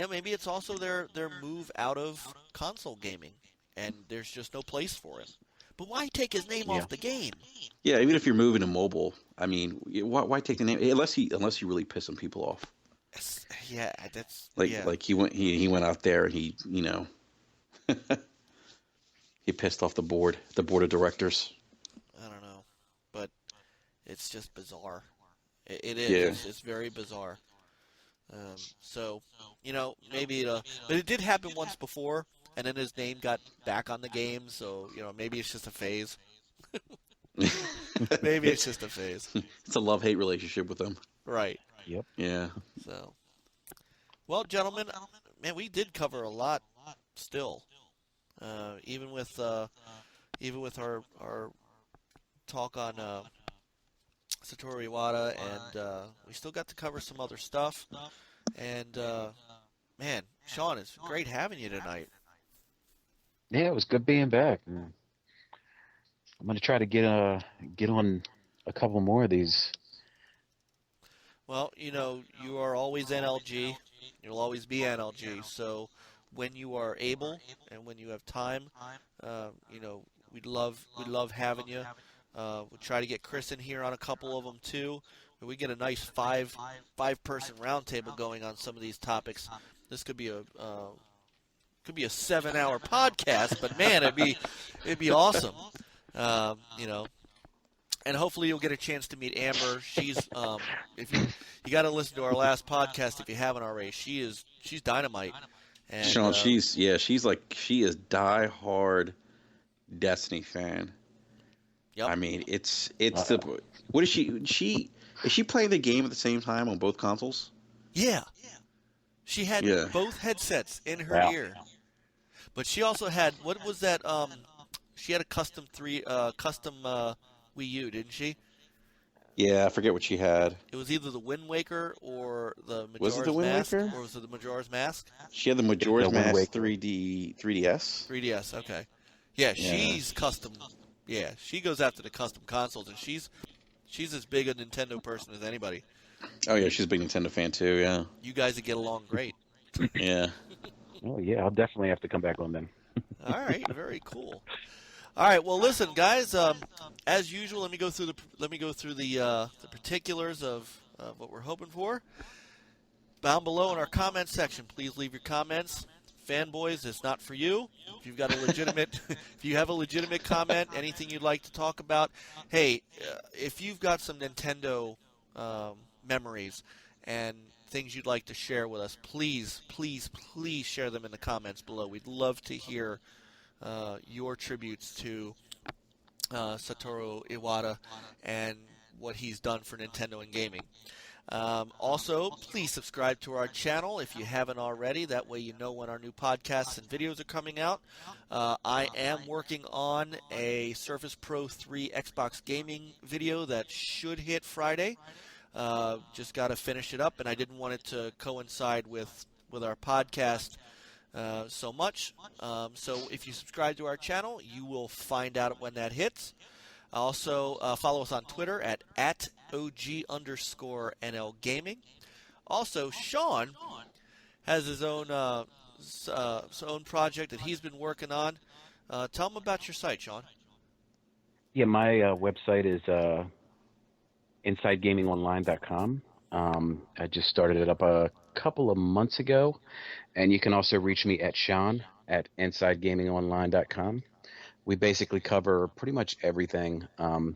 maybe it's also their move out of console gaming, and there's just no place for it. But why take his name off the game? Yeah, even if you're moving to mobile, I mean, why take the name unless you really piss some people off? Yeah, that's Like he went out there and he he pissed off the board of directors. I don't know, but it's just bizarre. It is. Yeah. It's very bizarre. So, maybe but it did happen once before, and then his name got back on the game. So, maybe it's just a phase. Maybe it's just a phase. It's a love-hate relationship with them. Right. Yep. Yeah. So, well, gentlemen, man, we did cover a lot still. Even with our talk on Satoru Iwata, and we still got to cover some other stuff. And man, Sean, it's great having you tonight. Yeah, it was good being back. I'm gonna try to get on a couple more of these. Well, you are always NLG. You'll always be NLG. So when you are able and when you have time, we'd love having you. We'll try to get Chris in here on a couple of them too. We get a nice five-person roundtable going on some of these topics. This could be a 7-hour podcast, but man, it'd be awesome. and hopefully you'll get a chance to meet Amber. She's if you got to listen to our last podcast if you haven't already. She's dynamite, and Sean, she is die hard Destiny fan. yep, I mean, it's Uh, the what is she playing the game at the same time on both consoles? yeah. She had Yeah. both headsets in her wow. ear, but she also had what was that? She had a custom Wii U, didn't she? Yeah, I forget what she had. It was either the Wind Waker or the Was it the Majora's Wind Mask, Waker? or was it the Majora's Mask? She had the It's the Majora's Wind Mask Waker. 3DS. 3DS. Okay. Yeah, Yeah. she's custom. Yeah, she goes after the custom consoles, and she's as big a Nintendo person as anybody. Oh yeah, she's a big Nintendo fan too. Yeah. You guys would get along great. Yeah. Oh yeah, I'll definitely have to come back on then. All right, very cool. All right, well, listen, guys. As usual, let me go through the particulars of what we're hoping for. Down below in our comments section, please leave your comments. Fanboys, it's not for you. If you've got a legitimate, if you have a legitimate comment, anything you'd like to talk about, hey, if you've got some Nintendo memories and things you'd like to share with us, please, please, please share them in the comments below. We'd love to hear your tributes to Satoru Iwata and what he's done for Nintendo and gaming. Also, please subscribe to our channel if you haven't already. That way you know when our new podcasts and videos are coming out. I am working on a Surface Pro 3 Xbox gaming video that should hit Friday. Just got to finish it up, and I didn't want it to coincide with our podcast so much. So if you subscribe to our channel, you will find out when that hits. Also, follow us on Twitter at OG_NL Gaming. Also, Sean has his own project that he's been working on. Tell him about your site, Sean. Yeah, my website is InsideGamingOnline.com. I just started it up a couple of months ago, and you can also reach me at Sean at InsideGamingOnline.com. We basically cover pretty much everything, Nintendo,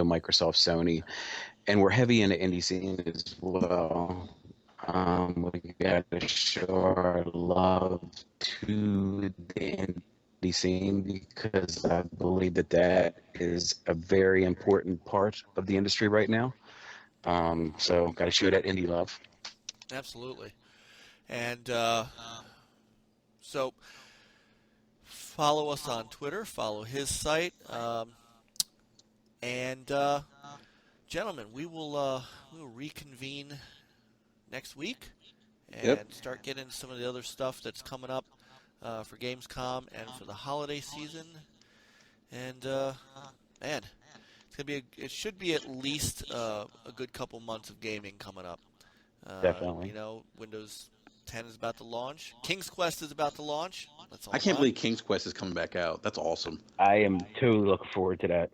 Microsoft, Sony, and we're heavy into indie scene as well. We got to show our love to the indie scene because I believe that is a very important part of the industry right now. So got to show that indie love. Absolutely. And so follow us on Twitter, follow his site, and gentlemen, we will reconvene next week and Yep. start getting some of the other stuff that's coming up for Gamescom and for the holiday season. And man, it should be at least a good couple months of gaming coming up. Definitely. You know, Windows 10 is about to launch. King's Quest is about to launch. That's all I can't done. believe King's Quest is coming back out. That's awesome. I am totally looking forward to that.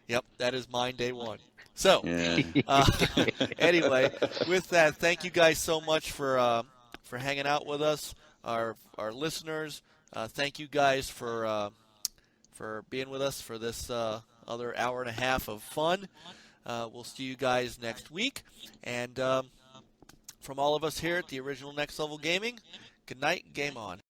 Yep, that is mine day one. So, Yeah. anyway, with that, thank you guys so much for hanging out with us, our listeners. Thank you guys for being with us for this other hour and a half of fun. We'll see you guys next week, and from all of us here at the Original Next Level Gaming, good night, game on.